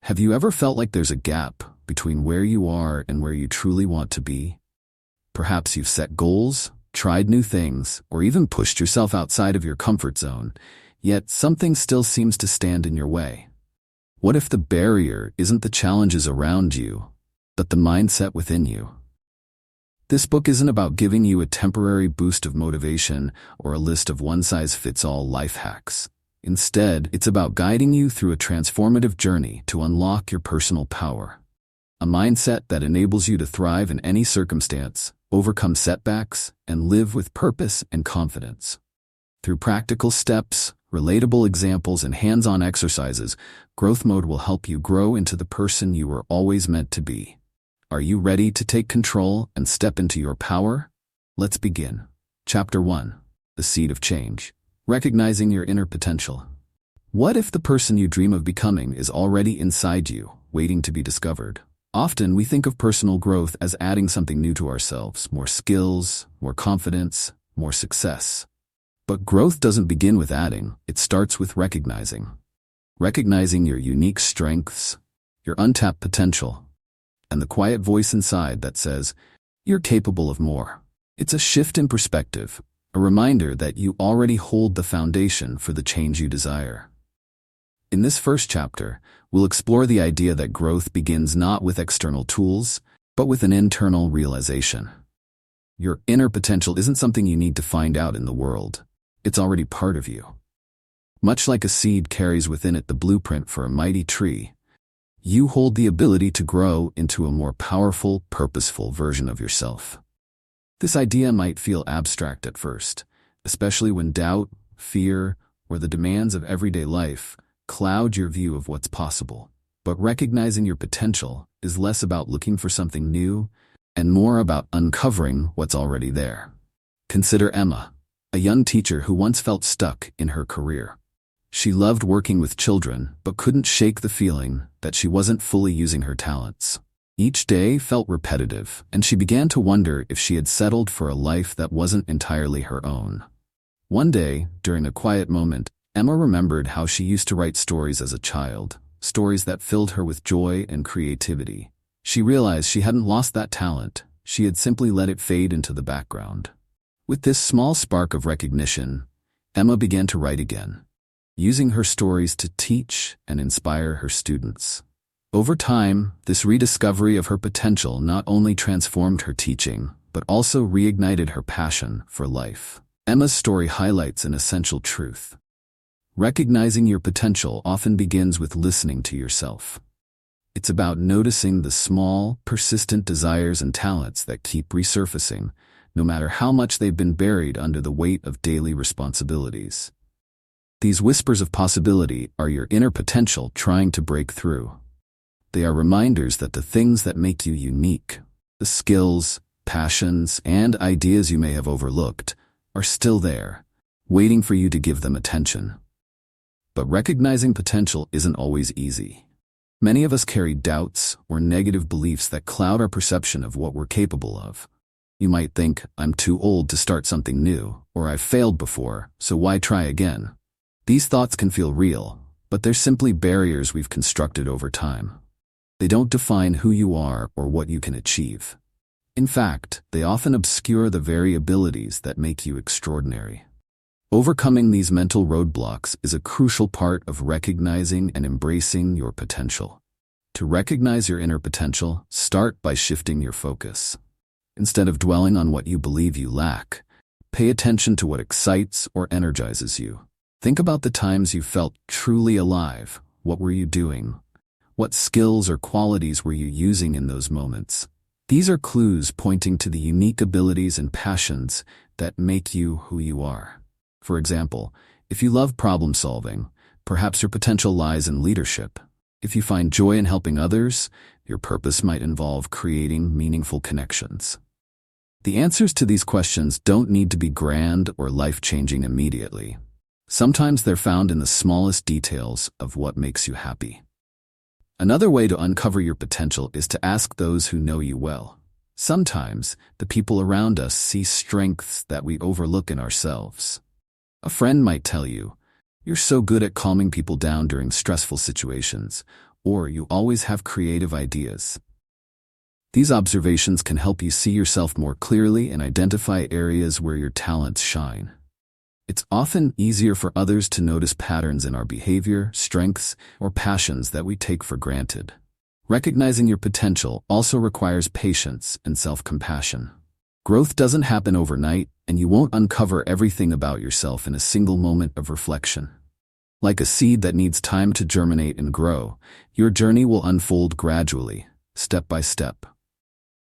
Have you ever felt like there's a gap between where you are and where you truly want to be? Perhaps you've set goals, tried new things, or even pushed yourself outside of your comfort zone, yet something still seems to stand in your way. What if the barrier isn't the challenges around you, but the mindset within you? This book isn't about giving you a temporary boost of motivation or a list of one-size-fits-all life hacks. Instead, it's about guiding you through a transformative journey to unlock your personal power. A mindset that enables you to thrive in any circumstance, overcome setbacks, and live with purpose and confidence. Through practical steps, relatable examples, and hands-on exercises, Growth Mode will help you grow into the person you were always meant to be. Are you ready to take control and step into your power? Let's begin. Chapter 1. The Seed of Change. Recognizing your inner potential. What if the person you dream of becoming is already inside you, waiting to be discovered? Often we think of personal growth as adding something new to ourselves, more skills, more confidence, more success. But growth doesn't begin with adding, it starts with recognizing. Recognizing your unique strengths, your untapped potential, and the quiet voice inside that says, you're capable of more. It's a shift in perspective, a reminder that you already hold the foundation for the change you desire. In this first chapter, we'll explore the idea that growth begins not with external tools, but with an internal realization. Your inner potential isn't something you need to find out in the world. It's already part of you. Much like a seed carries within it the blueprint for a mighty tree, you hold the ability to grow into a more powerful, purposeful version of yourself. This idea might feel abstract at first, especially when doubt, fear, or the demands of everyday life cloud your view of what's possible. But recognizing your potential is less about looking for something new and more about uncovering what's already there. Consider Emma, a young teacher who once felt stuck in her career. She loved working with children, but couldn't shake the feeling that she wasn't fully using her talents. Each day felt repetitive, and she began to wonder if she had settled for a life that wasn't entirely her own. One day, during a quiet moment, Emma remembered how she used to write stories as a child, stories that filled her with joy and creativity. She realized she hadn't lost that talent, she had simply let it fade into the background. With this small spark of recognition, Emma began to write again, using her stories to teach and inspire her students. Over time, this rediscovery of her potential not only transformed her teaching, but also reignited her passion for life. Emma's story highlights an essential truth. Recognizing your potential often begins with listening to yourself. It's about noticing the small, persistent desires and talents that keep resurfacing, no matter how much they've been buried under the weight of daily responsibilities. These whispers of possibility are your inner potential trying to break through. They are reminders that the things that make you unique, the skills, passions, and ideas you may have overlooked, are still there, waiting for you to give them attention. But recognizing potential isn't always easy. Many of us carry doubts or negative beliefs that cloud our perception of what we're capable of. You might think, I'm too old to start something new, or I've failed before, so why try again? These thoughts can feel real, but they're simply barriers we've constructed over time. They don't define who you are or what you can achieve. In fact, they often obscure the very abilities that make you extraordinary. Overcoming these mental roadblocks is a crucial part of recognizing and embracing your potential. To recognize your inner potential, start by shifting your focus. Instead of dwelling on what you believe you lack, pay attention to what excites or energizes you. Think about the times you felt truly alive. What were you doing? What skills or qualities were you using in those moments? These are clues pointing to the unique abilities and passions that make you who you are. For example, if you love problem solving, perhaps your potential lies in leadership. If you find joy in helping others, your purpose might involve creating meaningful connections. The answers to these questions don't need to be grand or life-changing immediately. Sometimes they're found in the smallest details of what makes you happy. Another way to uncover your potential is to ask those who know you well. Sometimes, the people around us see strengths that we overlook in ourselves. A friend might tell you, "You're so good at calming people down during stressful situations," or you always have creative ideas. These observations can help you see yourself more clearly and identify areas where your talents shine. It's often easier for others to notice patterns in our behavior, strengths, or passions that we take for granted. Recognizing your potential also requires patience and self-compassion. Growth doesn't happen overnight, and you won't uncover everything about yourself in a single moment of reflection. Like a seed that needs time to germinate and grow, your journey will unfold gradually, step by step.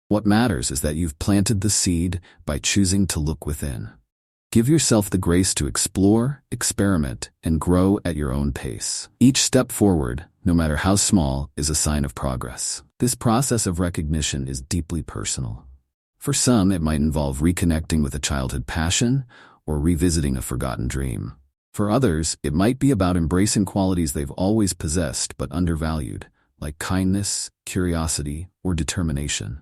What matters is that you've planted the seed by choosing to look within. Give yourself the grace to explore, experiment, and grow at your own pace. Each step forward, no matter how small, is a sign of progress. This process of recognition is deeply personal. For some, it might involve reconnecting with a childhood passion or revisiting a forgotten dream. For others, it might be about embracing qualities they've always possessed but undervalued, like kindness, curiosity, or determination.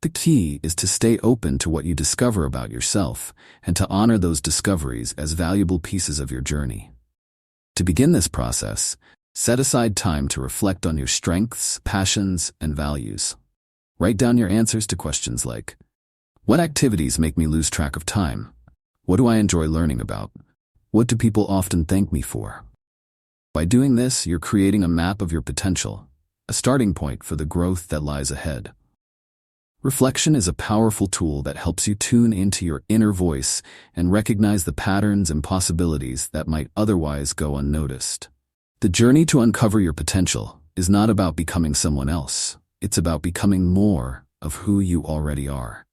The key is to stay open to what you discover about yourself and to honor those discoveries as valuable pieces of your journey. To begin this process, set aside time to reflect on your strengths, passions, and values. Write down your answers to questions like, what activities make me lose track of time? What do I enjoy learning about? What do people often thank me for? By doing this, you're creating a map of your potential, a starting point for the growth that lies ahead. Reflection is a powerful tool that helps you tune into your inner voice and recognize the patterns and possibilities that might otherwise go unnoticed. The journey to uncover your potential is not about becoming someone else. It's about becoming more of who you already are.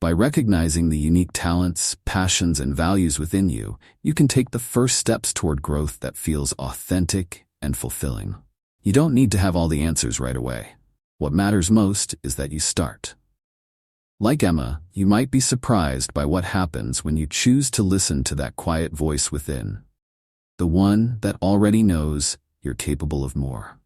By recognizing the unique talents, passions, and values within you, you can take the first steps toward growth that feels authentic and fulfilling. You don't need to have all the answers right away. What matters most is that you start. Like Emma, you might be surprised by what happens when you choose to listen to that quiet voice within, the one that already knows you're capable of more.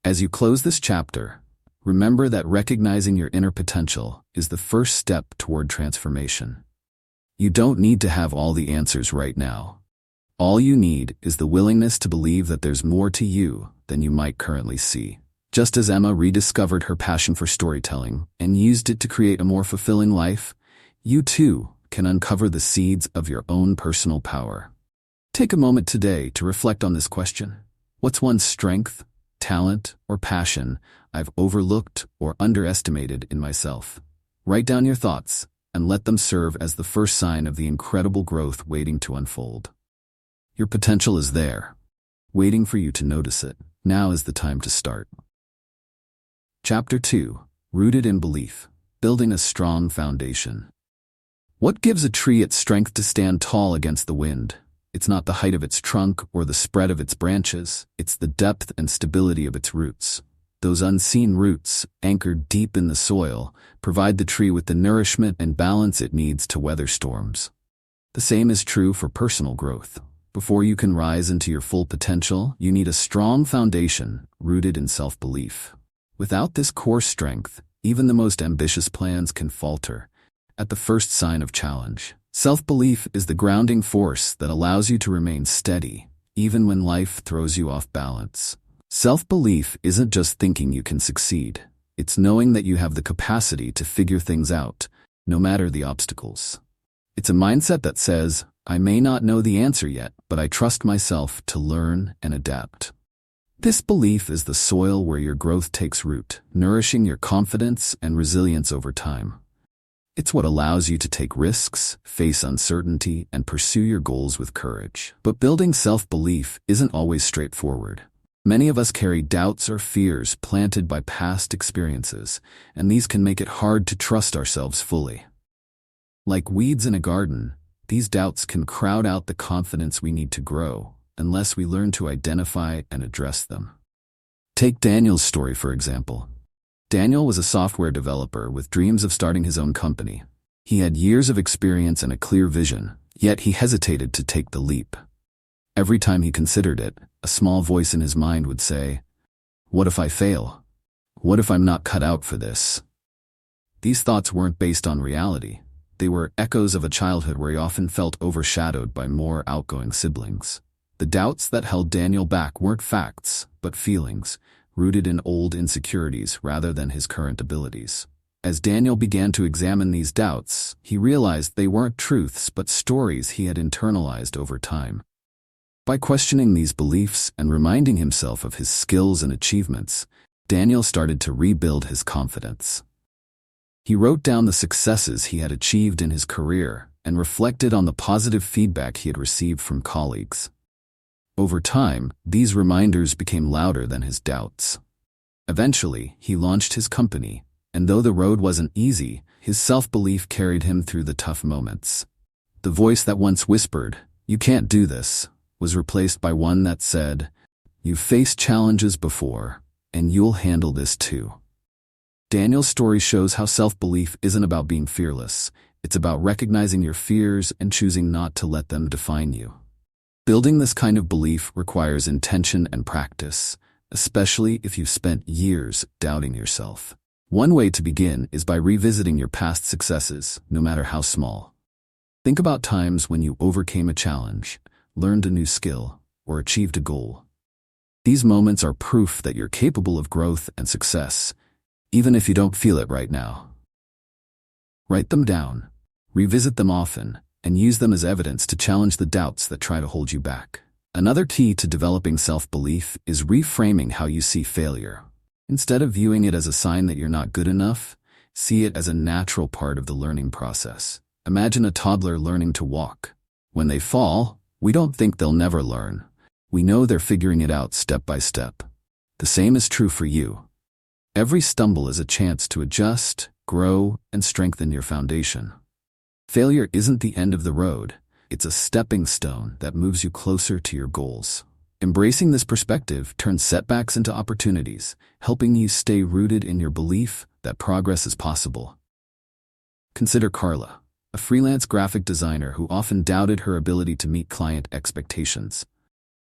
As you close this chapter, remember that recognizing your inner potential is the first step toward transformation. You don't need to have all the answers right now. All you need is the willingness to believe that there's more to you than you might currently see. Just as Emma rediscovered her passion for storytelling and used it to create a more fulfilling life, you too can uncover the seeds of your own personal power. Take a moment today to reflect on this question. What's one strength, talent, or passion I've overlooked or underestimated in myself? Write down your thoughts and let them serve as the first sign of the incredible growth waiting to unfold. Your potential is there, waiting for you to notice it. Now is the time to start. Chapter 2. Rooted in Belief. Building a Strong Foundation. What gives a tree its strength to stand tall against the wind? It's not the height of its trunk or the spread of its branches. It's the depth and stability of its roots. Those unseen roots, anchored deep in the soil, provide the tree with the nourishment and balance it needs to weather storms. The same is true for personal growth. Before you can rise into your full potential, you need a strong foundation rooted in self-belief. Without this core strength, even the most ambitious plans can falter at the first sign of challenge. Self-belief is the grounding force that allows you to remain steady, even when life throws you off balance. Self-belief isn't just thinking you can succeed. It's knowing that you have the capacity to figure things out, no matter the obstacles. It's a mindset that says, I may not know the answer yet, but I trust myself to learn and adapt. This belief is the soil where your growth takes root, nourishing your confidence and resilience over time. It's what allows you to take risks, face uncertainty, and pursue your goals with courage. But building self-belief isn't always straightforward. Many of us carry doubts or fears planted by past experiences, and these can make it hard to trust ourselves fully. Like weeds in a garden, these doubts can crowd out the confidence we need to grow, unless we learn to identify and address them. Take Daniel's story, for example. Daniel was a software developer with dreams of starting his own company. He had years of experience and a clear vision, yet he hesitated to take the leap. Every time he considered it, a small voice in his mind would say, "What if I fail? What if I'm not cut out for this?" These thoughts weren't based on reality. They were echoes of a childhood where he often felt overshadowed by more outgoing siblings. The doubts that held Daniel back weren't facts. but feelings, rooted in old insecurities rather than his current abilities. As Daniel began to examine these doubts, he realized they weren't truths but stories he had internalized over time. By questioning these beliefs and reminding himself of his skills and achievements, Daniel started to rebuild his confidence. He wrote down the successes he had achieved in his career and reflected on the positive feedback he had received from colleagues. Over time, these reminders became louder than his doubts. Eventually, he launched his company, and though the road wasn't easy, his self-belief carried him through the tough moments. The voice that once whispered, "You can't do this," was replaced by one that said, "You've faced challenges before, and you'll handle this too." Daniel's story shows how self-belief isn't about being fearless. It's about recognizing your fears and choosing not to let them define you. Building this kind of belief requires intention and practice, especially if you've spent years doubting yourself. One way to begin is by revisiting your past successes, no matter how small. Think about times when you overcame a challenge, learned a new skill, or achieved a goal. These moments are proof that you're capable of growth and success, even if you don't feel it right now. Write them down, revisit them often, and use them as evidence to challenge the doubts that try to hold you back. Another key to developing self-belief is reframing how you see failure. Instead of viewing it as a sign that you're not good enough, see it as a natural part of the learning process. Imagine a toddler learning to walk. When they fall, we don't think they'll never learn. We know they're figuring it out step by step. The same is true for you. Every stumble is a chance to adjust, grow, and strengthen your foundation. Failure isn't the end of the road. It's a stepping stone that moves you closer to your goals. Embracing this perspective turns setbacks into opportunities, helping you stay rooted in your belief that progress is possible. Consider Carla, a freelance graphic designer who often doubted her ability to meet client expectations.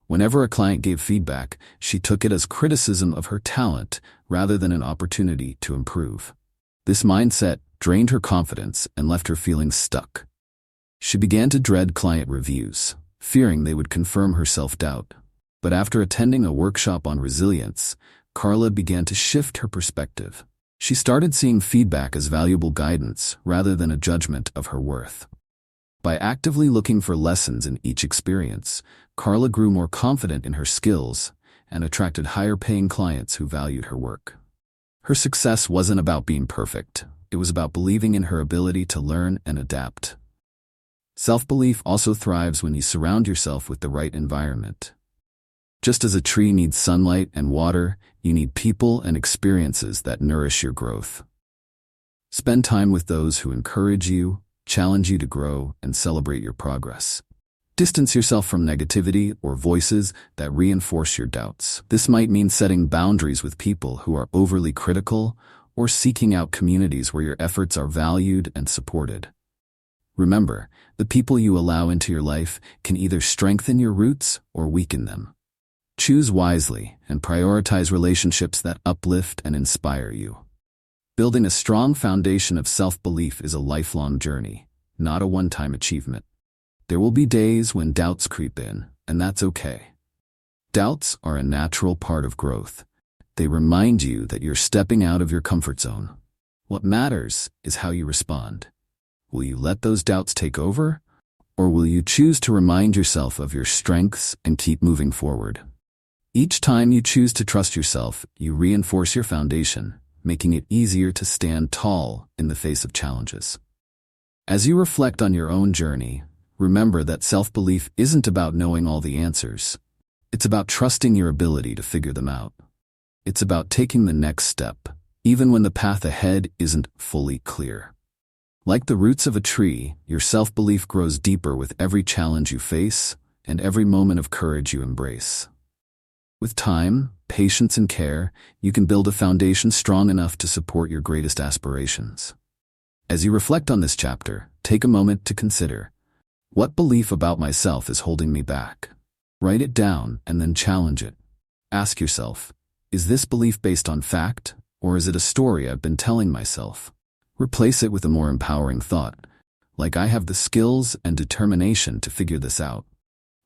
Whenever a client gave feedback, she took it as criticism of her talent rather than an opportunity to improve. This mindset drained her confidence and left her feeling stuck. She began to dread client reviews, fearing they would confirm her self-doubt. But after attending a workshop on resilience, Carla began to shift her perspective. She started seeing feedback as valuable guidance rather than a judgment of her worth. By actively looking for lessons in each experience, Carla grew more confident in her skills and attracted higher-paying clients who valued her work. Her success wasn't about being perfect. It was about believing in her ability to learn and adapt. Self-belief also thrives when you surround yourself with the right environment. Just as a tree needs sunlight and water, you need people and experiences that nourish your growth. Spend time with those who encourage you, challenge you to grow, and celebrate your progress. Distance yourself from negativity or voices that reinforce your doubts. This might mean setting boundaries with people who are overly critical or seeking out communities where your efforts are valued and supported. Remember, the people you allow into your life can either strengthen your roots or weaken them. Choose wisely and prioritize relationships that uplift and inspire you. Building a strong foundation of self-belief is a lifelong journey, not a one-time achievement. There will be days when doubts creep in, and that's okay. Doubts are a natural part of growth. They remind you that you're stepping out of your comfort zone. What matters is how you respond. Will you let those doubts take over, or will you choose to remind yourself of your strengths and keep moving forward? Each time you choose to trust yourself, you reinforce your foundation, making it easier to stand tall in the face of challenges. As you reflect on your own journey, remember that self-belief isn't about knowing all the answers. It's about trusting your ability to figure them out. It's about taking the next step, even when the path ahead isn't fully clear. Like the roots of a tree, your self-belief grows deeper with every challenge you face and every moment of courage you embrace. With time, patience, and care, you can build a foundation strong enough to support your greatest aspirations. As you reflect on this chapter, take a moment to consider, what belief about myself is holding me back? Write it down and then challenge it. Ask yourself, is this belief based on fact, or is it a story I've been telling myself? Replace it with a more empowering thought, like I have the skills and determination to figure this out.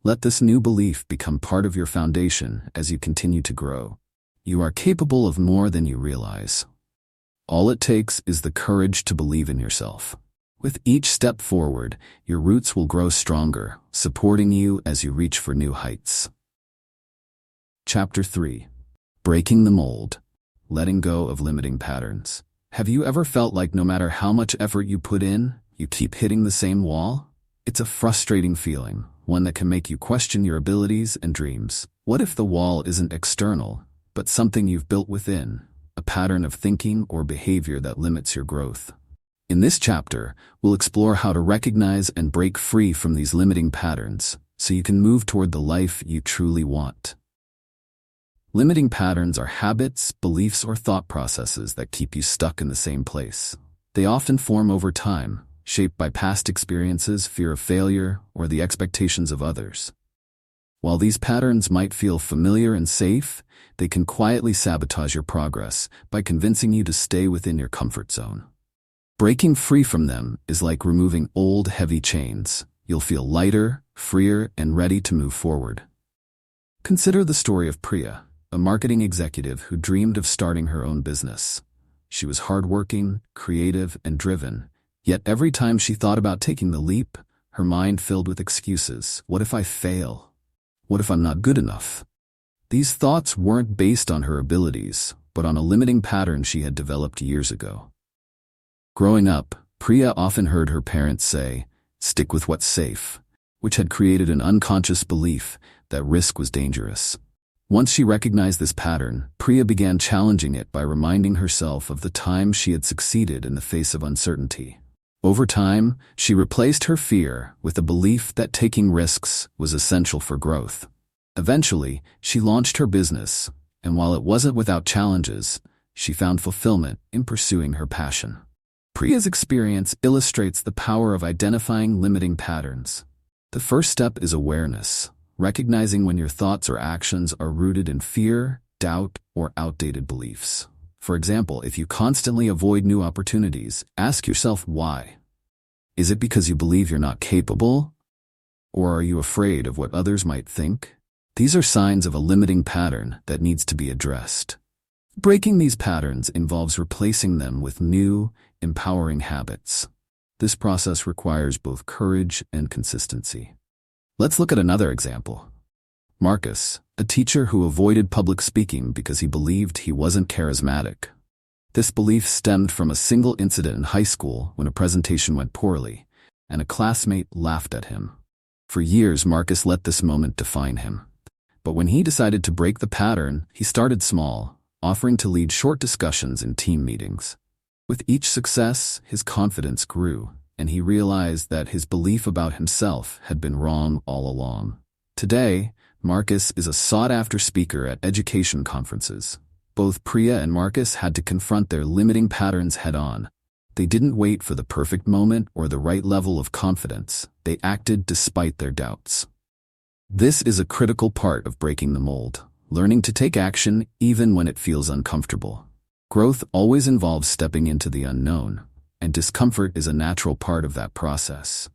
Let this new belief become part of your foundation as you continue to grow. You are capable of more than you realize. All it takes is the courage to believe in yourself. With each step forward, your roots will grow stronger, supporting you as you reach for new heights. Chapter 3. Breaking the Mold. Letting go of limiting patterns. Have you ever felt like no matter how much effort you put in, you keep hitting the same wall? It's a frustrating feeling, one that can make you question your abilities and dreams. What if the wall isn't external, but something you've built within, a pattern of thinking or behavior that limits your growth? In this chapter, we'll explore how to recognize and break free from these limiting patterns so you can move toward the life you truly want. Limiting patterns are habits, beliefs, or thought processes that keep you stuck in the same place. They often form over time, shaped by past experiences, fear of failure, or the expectations of others. While these patterns might feel familiar and safe, they can quietly sabotage your progress by convincing you to stay within your comfort zone. Breaking free from them is like removing old, heavy chains. You'll feel lighter, freer, and ready to move forward. Consider the story of Priya, a marketing executive who dreamed of starting her own business. She was hardworking, creative, and driven, yet every time she thought about taking the leap, her mind filled with excuses. What if I fail? What if I'm not good enough? These thoughts weren't based on her abilities, but on a limiting pattern she had developed years ago. Growing up, Priya often heard her parents say, "Stick with what's safe," which had created an unconscious belief that risk was dangerous. Once she recognized this pattern, Priya began challenging it by reminding herself of the times she had succeeded in the face of uncertainty. Over time, she replaced her fear with a belief that taking risks was essential for growth. Eventually, she launched her business, and while it wasn't without challenges, she found fulfillment in pursuing her passion. Priya's experience illustrates the power of identifying limiting patterns. The first step is awareness, recognizing when your thoughts or actions are rooted in fear, doubt, or outdated beliefs. For example, if you constantly avoid new opportunities, ask yourself why. Is it because you believe you're not capable? Or are you afraid of what others might think? These are signs of a limiting pattern that needs to be addressed. Breaking these patterns involves replacing them with new, empowering habits. This process requires both courage and consistency. Let's look at another example. Marcus, a teacher who avoided public speaking because he believed he wasn't charismatic. This belief stemmed from a single incident in high school when a presentation went poorly, and a classmate laughed at him. For years, Marcus let this moment define him. But when he decided to break the pattern, he started small, offering to lead short discussions in team meetings. With each success, his confidence grew, and he realized that his belief about himself had been wrong all along. Today, Marcus is a sought-after speaker at education conferences. Both Priya and Marcus had to confront their limiting patterns head-on. They didn't wait for the perfect moment or the right level of confidence. They acted despite their doubts. This is a critical part of breaking the mold, learning to take action even when it feels uncomfortable. Growth always involves stepping into the unknown, and discomfort is a natural part of that process.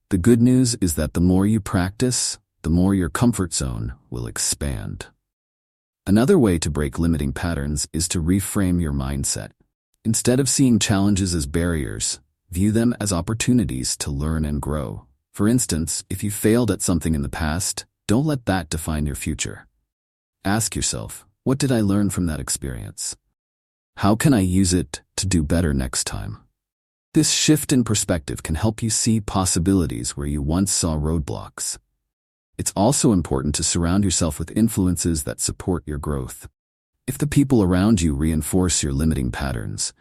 The good news is that the more you practice, the more your comfort zone will expand. Another way to break limiting patterns is to reframe your mindset. Instead of seeing challenges as barriers, view them as opportunities to learn and grow. For instance, if you failed at something in the past, don't let that define your future. Ask yourself, what did I learn from that experience? How can I use it to do better next time? This shift in perspective can help you see possibilities where you once saw roadblocks. It's also important to surround yourself with influences that support your growth. If the people around you reinforce your limiting patterns,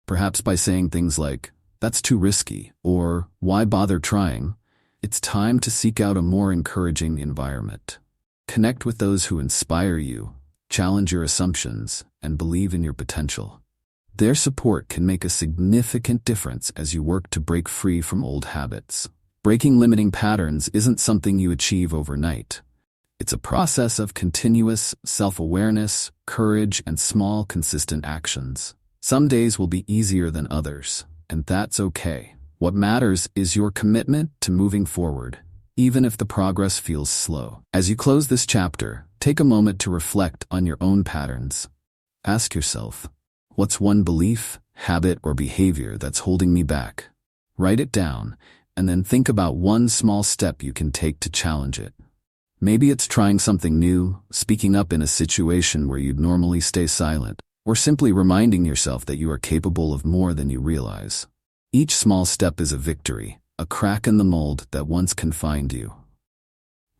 perhaps by saying things like, "That's too risky," or "Why bother trying?" it's time to seek out a more encouraging environment. Connect with those who inspire you, challenge your assumptions, and believe in your potential. Their support can make a significant difference as you work to break free from old habits. Breaking limiting patterns isn't something you achieve overnight. It's a process of continuous self-awareness, courage, and small, consistent actions. Some days will be easier than others, and that's okay. What matters is your commitment to moving forward, even if the progress feels slow. As you close this chapter, take a moment to reflect on your own patterns. Ask yourself, what's one belief, habit, or behavior that's holding me back? Write it down, and then think about one small step you can take to challenge it. Maybe it's trying something new, speaking up in a situation where you'd normally stay silent, or simply reminding yourself that you are capable of more than you realize. Each small step is a victory, a crack in the mold that once confined you.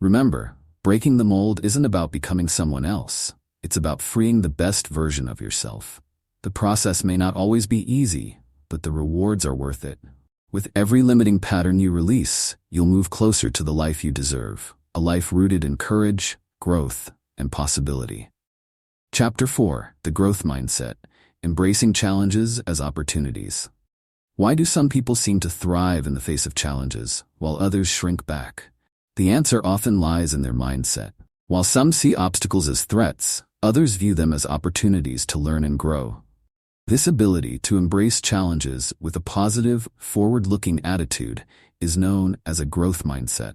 Remember, breaking the mold isn't about becoming someone else. It's about freeing the best version of yourself. The process may not always be easy, but the rewards are worth it. With every limiting pattern you release, you'll move closer to the life you deserve, a life rooted in courage, growth, and possibility. Chapter 4: The Growth Mindset, Embracing Challenges as Opportunities. Why do some people seem to thrive in the face of challenges, while others shrink back? The answer often lies in their mindset. While some see obstacles as threats, others view them as opportunities to learn and grow. This ability to embrace challenges with a positive, forward-looking attitude is known as a growth mindset,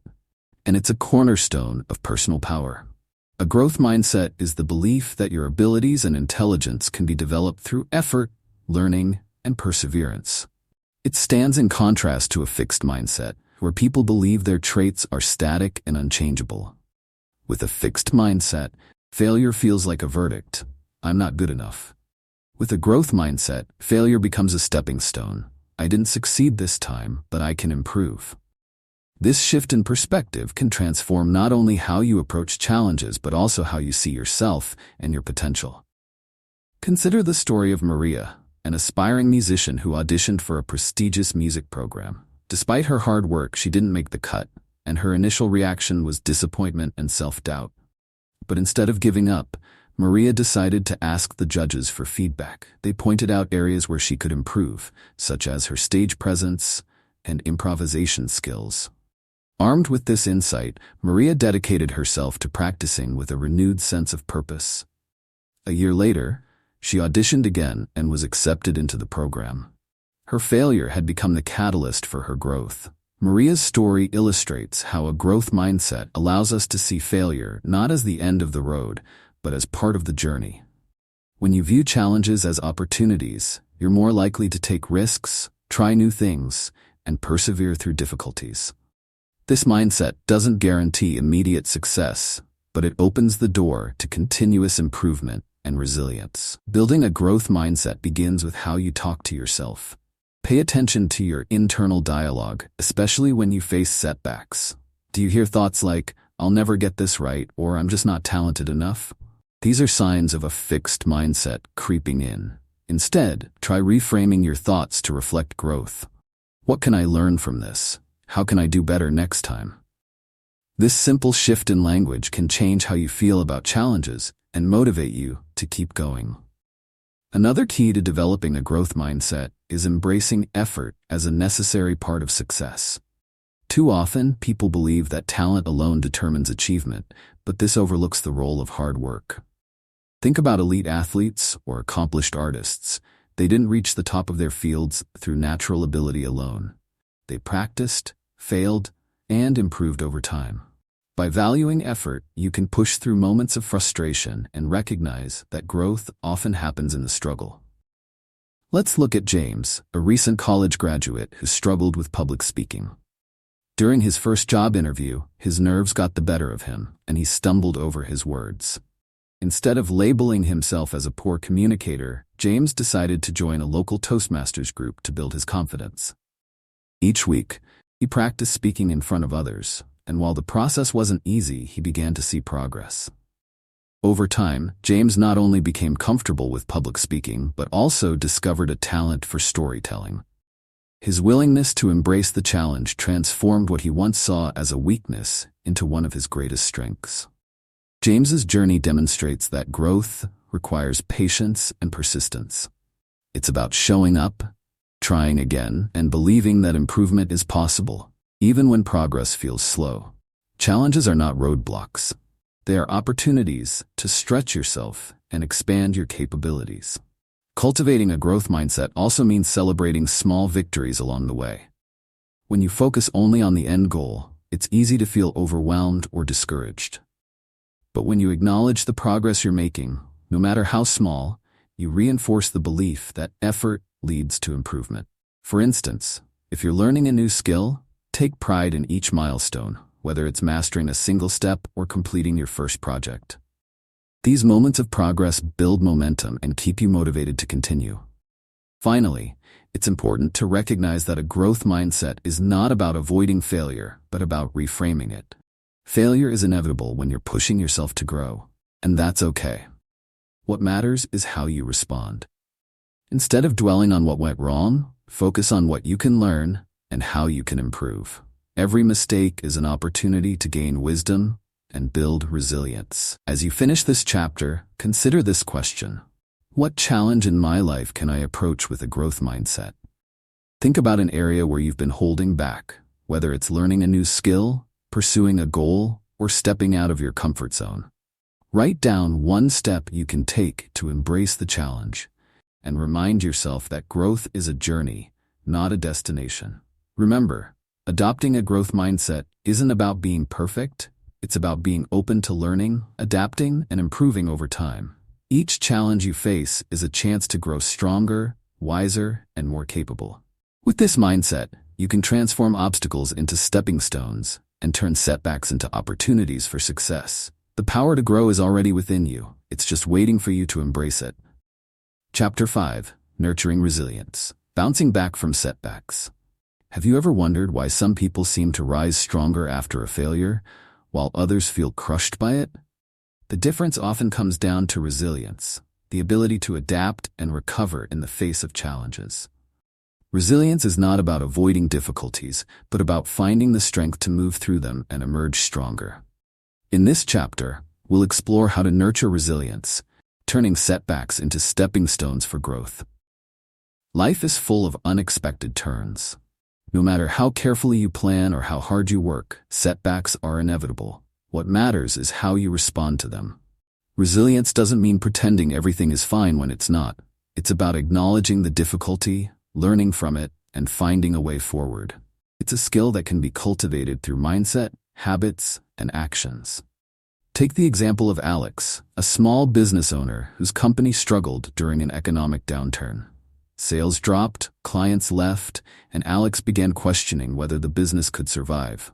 and it's a cornerstone of personal power. A growth mindset is the belief that your abilities and intelligence can be developed through effort, learning, and perseverance. It stands in contrast to a fixed mindset, where people believe their traits are static and unchangeable. With a fixed mindset, failure feels like a verdict. I'm not good enough. With a growth mindset, failure becomes a stepping stone. I didn't succeed this time, but I can improve. This shift in perspective can transform not only how you approach challenges, but also how you see yourself and your potential. Consider the story of Maria, an aspiring musician who auditioned for a prestigious music program. Despite her hard work, she didn't make the cut, and her initial reaction was disappointment and self-doubt. But instead of giving up, Maria decided to ask the judges for feedback. They pointed out areas where she could improve, such as her stage presence and improvisation skills. Armed with this insight, Maria dedicated herself to practicing with a renewed sense of purpose. A year later, she auditioned again and was accepted into the program. Her failure had become the catalyst for her growth. Maria's story illustrates how a growth mindset allows us to see failure not as the end of the road, but as part of the journey. When you view challenges as opportunities, you're more likely to take risks, try new things, and persevere through difficulties. This mindset doesn't guarantee immediate success, but it opens the door to continuous improvement and resilience. Building a growth mindset begins with how you talk to yourself. Pay attention to your internal dialogue, especially when you face setbacks. Do you hear thoughts like, "I'll never get this right," or "I'm just not talented enough"? These are signs of a fixed mindset creeping in. Instead, try reframing your thoughts to reflect growth. What can I learn from this? How can I do better next time? This simple shift in language can change how you feel about challenges and motivate you to keep going. Another key to developing a growth mindset is embracing effort as a necessary part of success. Too often, people believe that talent alone determines achievement, but this overlooks the role of hard work. Think about elite athletes or accomplished artists. They didn't reach the top of their fields through natural ability alone. They practiced, failed, and improved over time. By valuing effort, you can push through moments of frustration and recognize that growth often happens in the struggle. Let's look at James, a recent college graduate who struggled with public speaking. During his first job interview, his nerves got the better of him, and he stumbled over his words. Instead of labeling himself as a poor communicator, James decided to join a local Toastmasters group to build his confidence. Each week, he practiced speaking in front of others, and while the process wasn't easy, he began to see progress. Over time, James not only became comfortable with public speaking, but also discovered a talent for storytelling. His willingness to embrace the challenge transformed what he once saw as a weakness into one of his greatest strengths. James's journey demonstrates that growth requires patience and persistence. It's about showing up, trying again, and believing that improvement is possible, even when progress feels slow. Challenges are not roadblocks. They are opportunities to stretch yourself and expand your capabilities. Cultivating a growth mindset also means celebrating small victories along the way. When you focus only on the end goal, it's easy to feel overwhelmed or discouraged. But when you acknowledge the progress you're making, no matter how small, you reinforce the belief that effort leads to improvement. For instance, if you're learning a new skill, take pride in each milestone, whether it's mastering a single step or completing your first project. These moments of progress build momentum and keep you motivated to continue. Finally, it's important to recognize that a growth mindset is not about avoiding failure, but about reframing it. Failure is inevitable when you're pushing yourself to grow, and that's okay. What matters is how you respond. Instead of dwelling on what went wrong, focus on what you can learn and how you can improve. Every mistake is an opportunity to gain wisdom and build resilience. As you finish this chapter, consider this question. What challenge in my life can I approach with a growth mindset? Think about an area where you've been holding back, whether it's learning a new skill, pursuing a goal, or stepping out of your comfort zone. Write down one step you can take to embrace the challenge, and remind yourself that growth is a journey, not a destination. Remember, adopting a growth mindset isn't about being perfect, it's about being open to learning, adapting, and improving over time. Each challenge you face is a chance to grow stronger, wiser, and more capable. With this mindset, you can transform obstacles into stepping stones and turn setbacks into opportunities for success. The power to grow is already within you. It's just waiting for you to embrace it. Chapter 5. Nurturing Resilience. Bouncing back from setbacks. Have you ever wondered why some people seem to rise stronger after a failure, while others feel crushed by it? The difference often comes down to resilience, the ability to adapt and recover in the face of challenges. Resilience is not about avoiding difficulties, but about finding the strength to move through them and emerge stronger. In this chapter, we'll explore how to nurture resilience, turning setbacks into stepping stones for growth. Life is full of unexpected turns. No matter how carefully you plan or how hard you work, setbacks are inevitable. What matters is how you respond to them. Resilience doesn't mean pretending everything is fine when it's not. It's about acknowledging the difficulty, learning from it, and finding a way forward. It's a skill that can be cultivated through mindset, habits, and actions. Take the example of Alex, a small business owner whose company struggled during an economic downturn. Sales dropped, clients left, and Alex began questioning whether the business could survive.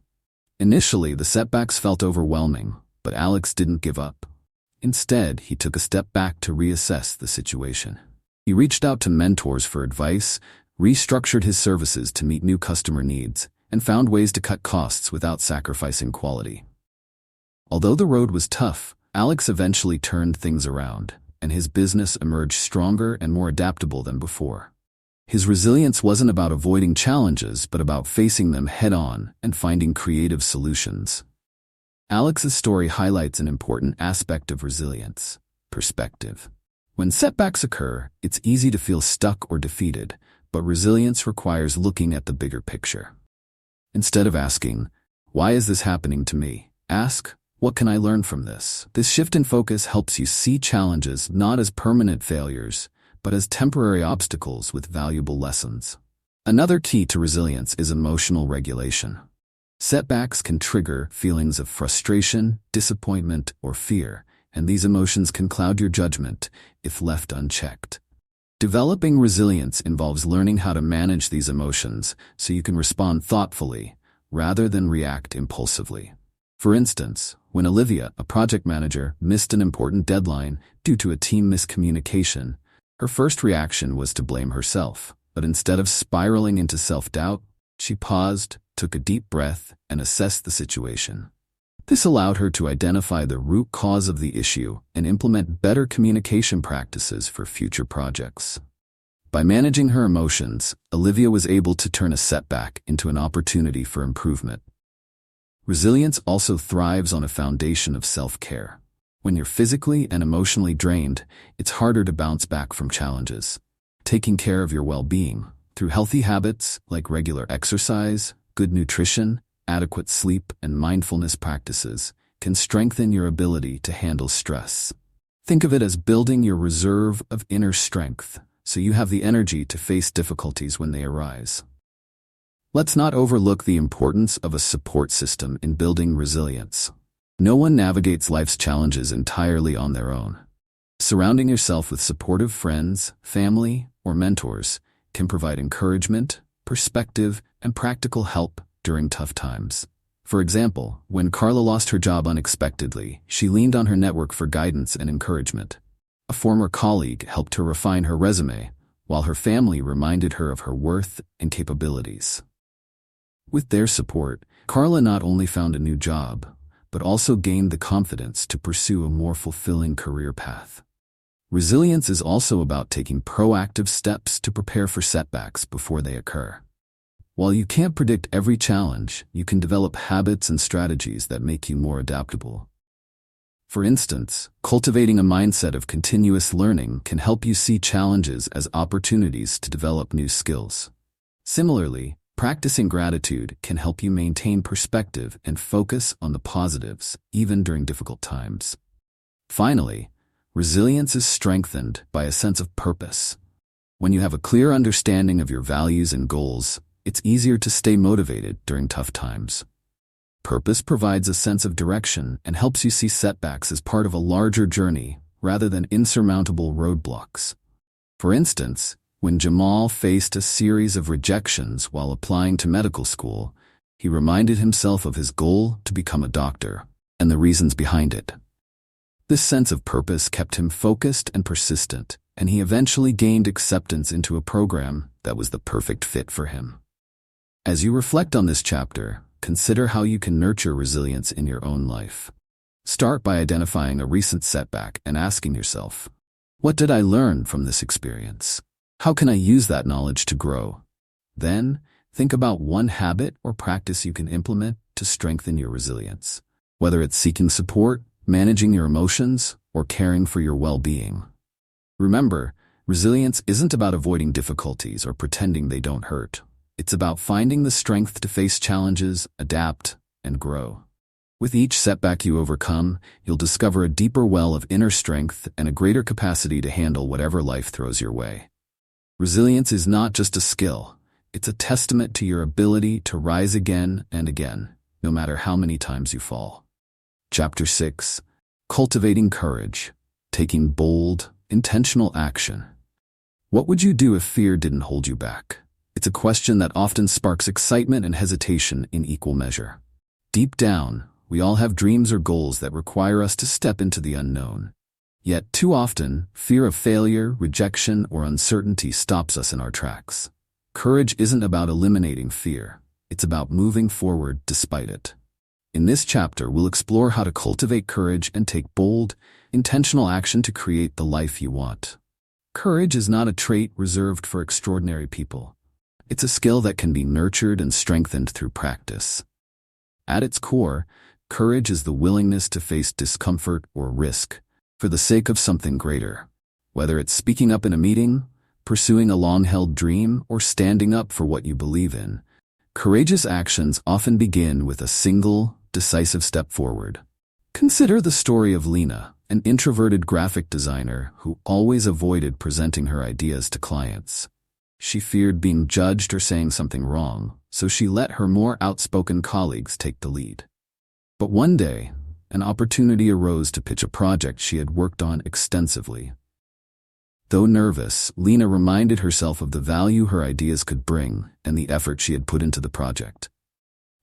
Initially, the setbacks felt overwhelming, but Alex didn't give up. Instead, he took a step back to reassess the situation. He reached out to mentors for advice, restructured his services to meet new customer needs, and found ways to cut costs without sacrificing quality. Although the road was tough, Alex eventually turned things around, and his business emerged stronger and more adaptable than before. His resilience wasn't about avoiding challenges, but about facing them head-on and finding creative solutions. Alex's story highlights an important aspect of resilience: perspective. When setbacks occur, it's easy to feel stuck or defeated, but resilience requires looking at the bigger picture. Instead of asking, "Why is this happening to me?" ask, "What can I learn from this?" This shift in focus helps you see challenges not as permanent failures, but as temporary obstacles with valuable lessons. Another key to resilience is emotional regulation. Setbacks can trigger feelings of frustration, disappointment, or fear, and these emotions can cloud your judgment if left unchecked. Developing resilience involves learning how to manage these emotions so you can respond thoughtfully rather than react impulsively. For instance, when Olivia, a project manager, missed an important deadline due to a team miscommunication, her first reaction was to blame herself, but instead of spiraling into self-doubt, she paused, took a deep breath, and assessed the situation. This allowed her to identify the root cause of the issue and implement better communication practices for future projects. By managing her emotions, Olivia was able to turn a setback into an opportunity for improvement. Resilience also thrives on a foundation of self-care. When you're physically and emotionally drained, it's harder to bounce back from challenges. Taking care of your well-being through healthy habits like regular exercise, good nutrition, adequate sleep, and mindfulness practices can strengthen your ability to handle stress. Think of it as building your reserve of inner strength so you have the energy to face difficulties when they arise. Let's not overlook the importance of a support system in building resilience. No one navigates life's challenges entirely on their own. Surrounding yourself with supportive friends, family, or mentors can provide encouragement, perspective, and practical help during tough times. For example, when Carla lost her job unexpectedly, she leaned on her network for guidance and encouragement. A former colleague helped her refine her resume, while her family reminded her of her worth and capabilities. With their support, Carla not only found a new job, but also gained the confidence to pursue a more fulfilling career path. Resilience is also about taking proactive steps to prepare for setbacks before they occur. While you can't predict every challenge, you can develop habits and strategies that make you more adaptable. For instance, cultivating a mindset of continuous learning can help you see challenges as opportunities to develop new skills. Similarly, practicing gratitude can help you maintain perspective and focus on the positives, even during difficult times. Finally, resilience is strengthened by a sense of purpose. When you have a clear understanding of your values and goals, it's easier to stay motivated during tough times. Purpose provides a sense of direction and helps you see setbacks as part of a larger journey rather than insurmountable roadblocks. For instance, when Jamal faced a series of rejections while applying to medical school, he reminded himself of his goal to become a doctor and the reasons behind it. This sense of purpose kept him focused and persistent, and he eventually gained acceptance into a program that was the perfect fit for him. As you reflect on this chapter, consider how you can nurture resilience in your own life. Start by identifying a recent setback and asking yourself, what did I learn from this experience? How can I use that knowledge to grow? Then, think about one habit or practice you can implement to strengthen your resilience, whether it's seeking support, managing your emotions, or caring for your well-being. Remember, resilience isn't about avoiding difficulties or pretending they don't hurt. It's about finding the strength to face challenges, adapt, and grow. With each setback you overcome, you'll discover a deeper well of inner strength and a greater capacity to handle whatever life throws your way. Resilience is not just a skill, it's a testament to your ability to rise again and again, no matter how many times you fall. Chapter 6: Cultivating Courage, Taking Bold, Intentional Action. What would you do if fear didn't hold you back? It's a question that often sparks excitement and hesitation in equal measure. Deep down, we all have dreams or goals that require us to step into the unknown. Yet, too often, fear of failure, rejection, or uncertainty stops us in our tracks. Courage isn't about eliminating fear. It's about moving forward despite it. In this chapter, we'll explore how to cultivate courage and take bold, intentional action to create the life you want. Courage is not a trait reserved for extraordinary people. It's a skill that can be nurtured and strengthened through practice. At its core, courage is the willingness to face discomfort or risk for the sake of something greater. Whether it's speaking up in a meeting, pursuing a long-held dream, or standing up for what you believe in, courageous actions often begin with a single, decisive step forward. Consider the story of Lena, an introverted graphic designer who always avoided presenting her ideas to clients. She feared being judged or saying something wrong, so she let her more outspoken colleagues take the lead. But one day, an opportunity arose to pitch a project she had worked on extensively. Though nervous, Lena reminded herself of the value her ideas could bring and the effort she had put into the project.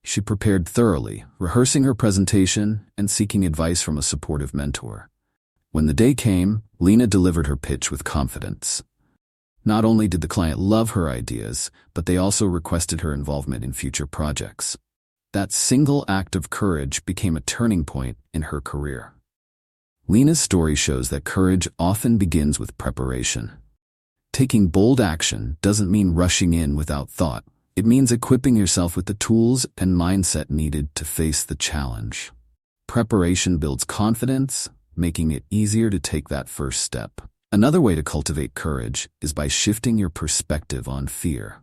She prepared thoroughly, rehearsing her presentation and seeking advice from a supportive mentor. When the day came, Lena delivered her pitch with confidence. Not only did the client love her ideas, but they also requested her involvement in future projects. That single act of courage became a turning point in her career. Lena's story shows that courage often begins with preparation. Taking bold action doesn't mean rushing in without thought. It means equipping yourself with the tools and mindset needed to face the challenge. Preparation builds confidence, making it easier to take that first step. Another way to cultivate courage is by shifting your perspective on fear.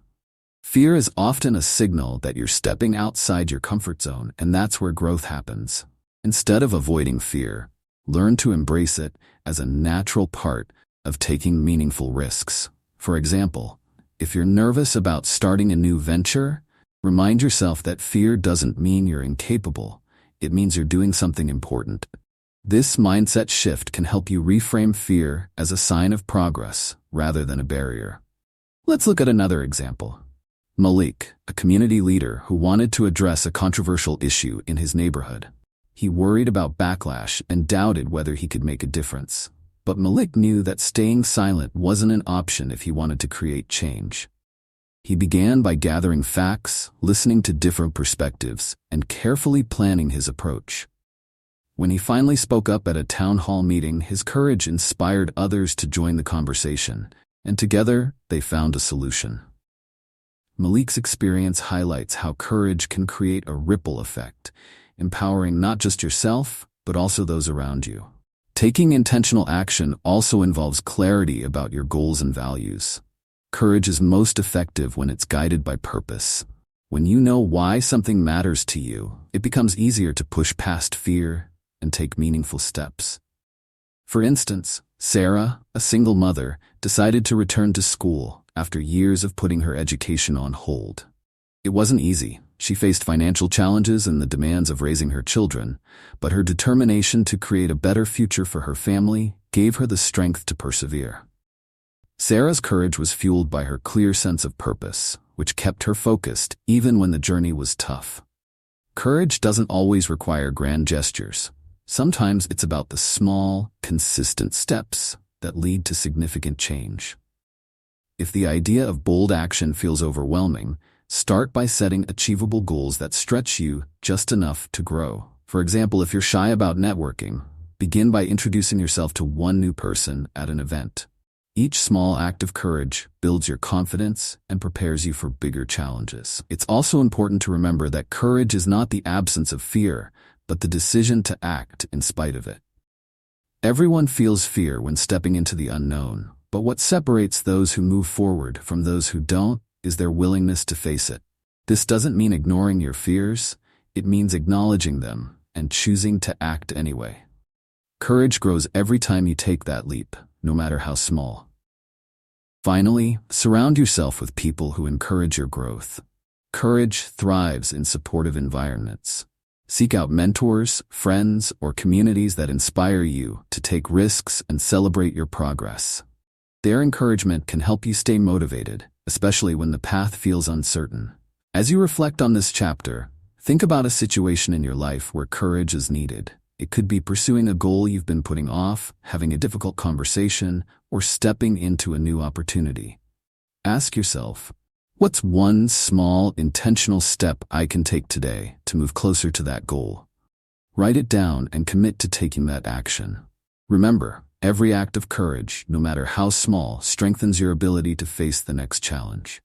Fear is often a signal that you're stepping outside your comfort zone, and that's where growth happens. Instead of avoiding fear, learn to embrace it as a natural part of taking meaningful risks. For example, if you're nervous about starting a new venture, Remind yourself that fear doesn't mean you're incapable. It means you're doing something important. This mindset shift can help you reframe fear as a sign of progress rather than a barrier. Let's look at another example. Malik, a community leader who wanted to address a controversial issue in his neighborhood. He worried about backlash and doubted whether he could make a difference. But Malik knew that staying silent wasn't an option if he wanted to create change. He began by gathering facts, listening to different perspectives, and carefully planning his approach. When he finally spoke up at a town hall meeting, his courage inspired others to join the conversation, and together they found a solution. Malik's experience highlights how courage can create a ripple effect, empowering not just yourself, but also those around you. Taking intentional action also involves clarity about your goals and values. Courage is most effective when it's guided by purpose. When you know why something matters to you, it becomes easier to push past fear and take meaningful steps. For instance, Sarah, a single mother, decided to return to school after years of putting her education on hold. It wasn't easy. She faced financial challenges and the demands of raising her children, but her determination to create a better future for her family gave her the strength to persevere. Sarah's courage was fueled by her clear sense of purpose, which kept her focused even when the journey was tough. Courage doesn't always require grand gestures. Sometimes it's about the small, consistent steps that lead to significant change. If the idea of bold action feels overwhelming, start by setting achievable goals that stretch you just enough to grow. For example, if you're shy about networking, begin by introducing yourself to one new person at an event. Each small act of courage builds your confidence and prepares you for bigger challenges. It's also important to remember that courage is not the absence of fear, but the decision to act in spite of it. Everyone feels fear when stepping into the unknown, but what separates those who move forward from those who don't is their willingness to face it. This doesn't mean ignoring your fears, it means acknowledging them and choosing to act anyway. Courage grows every time you take that leap, no matter how small. Finally, surround yourself with people who encourage your growth. Courage thrives in supportive environments. Seek out mentors, friends, or communities that inspire you to take risks and celebrate your progress. Their encouragement can help you stay motivated, especially when the path feels uncertain. As you reflect on this chapter, think about a situation in your life where courage is needed. It could be pursuing a goal you've been putting off, having a difficult conversation, or stepping into a new opportunity. Ask yourself, what's one small, intentional step I can take today to move closer to that goal? Write it down and commit to taking that action. Remember, every act of courage, no matter how small, strengthens your ability to face the next challenge.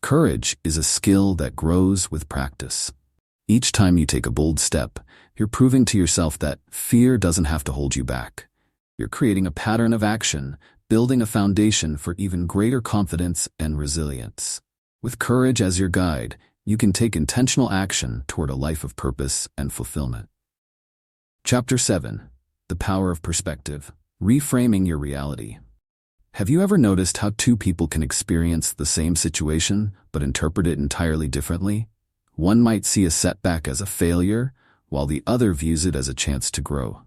Courage is a skill that grows with practice. Each time you take a bold step, you're proving to yourself that fear doesn't have to hold you back. You're creating a pattern of action, building a foundation for even greater confidence and resilience. With courage as your guide, you can take intentional action toward a life of purpose and fulfillment. Chapter 7. The Power of Perspective. Reframing your reality. Have you ever noticed how two people can experience the same situation but interpret it entirely differently? One might see a setback as a failure, while the other views it as a chance to grow.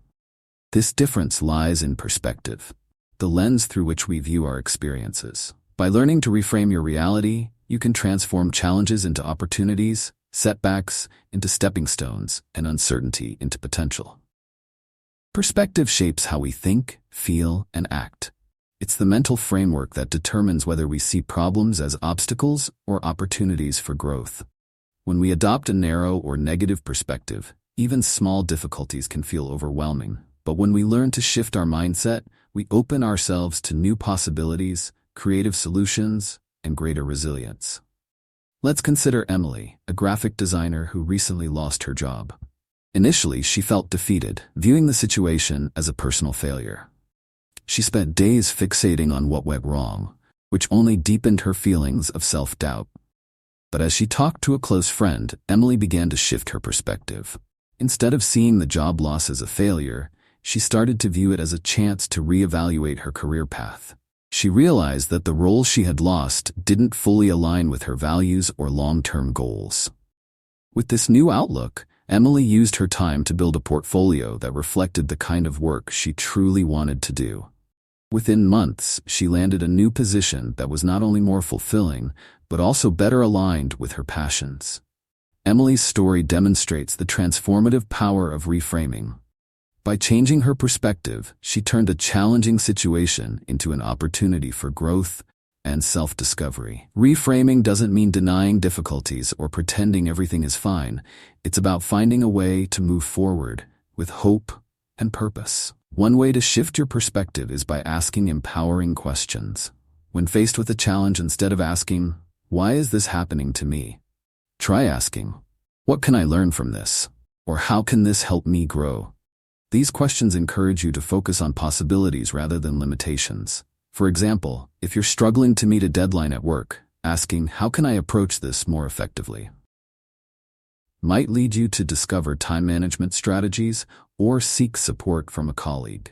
This difference lies in perspective, the lens through which we view our experiences. By learning to reframe your reality, you can transform challenges into opportunities, setbacks into stepping stones, and uncertainty into potential. Perspective shapes how we think, feel, and act. It's the mental framework that determines whether we see problems as obstacles or opportunities for growth. When we adopt a narrow or negative perspective, even small difficulties can feel overwhelming. But when we learn to shift our mindset, we open ourselves to new possibilities, creative solutions, and greater resilience. Let's consider Emily, a graphic designer who recently lost her job. Initially, she felt defeated, viewing the situation as a personal failure. She spent days fixating on what went wrong, which only deepened her feelings of self-doubt. But as she talked to a close friend, Emily began to shift her perspective. Instead of seeing the job loss as a failure, she started to view it as a chance to reevaluate her career path. She realized that the role she had lost didn't fully align with her values or long-term goals. With this new outlook, Emily used her time to build a portfolio that reflected the kind of work she truly wanted to do. Within months, she landed a new position that was not only more fulfilling, but also better aligned with her passions. Emily's story demonstrates the transformative power of reframing. By changing her perspective, she turned a challenging situation into an opportunity for growth and self-discovery. Reframing doesn't mean denying difficulties or pretending everything is fine. It's about finding a way to move forward with hope and purpose. One way to shift your perspective is by asking empowering questions. When faced with a challenge, instead of asking, "Why is this happening to me?" try asking, "What can I learn from this?" or "How can this help me grow?" These questions encourage you to focus on possibilities rather than limitations. For example, if you're struggling to meet a deadline at work, asking, "How can I approach this more effectively?" might lead you to discover time management strategies or seek support from a colleague.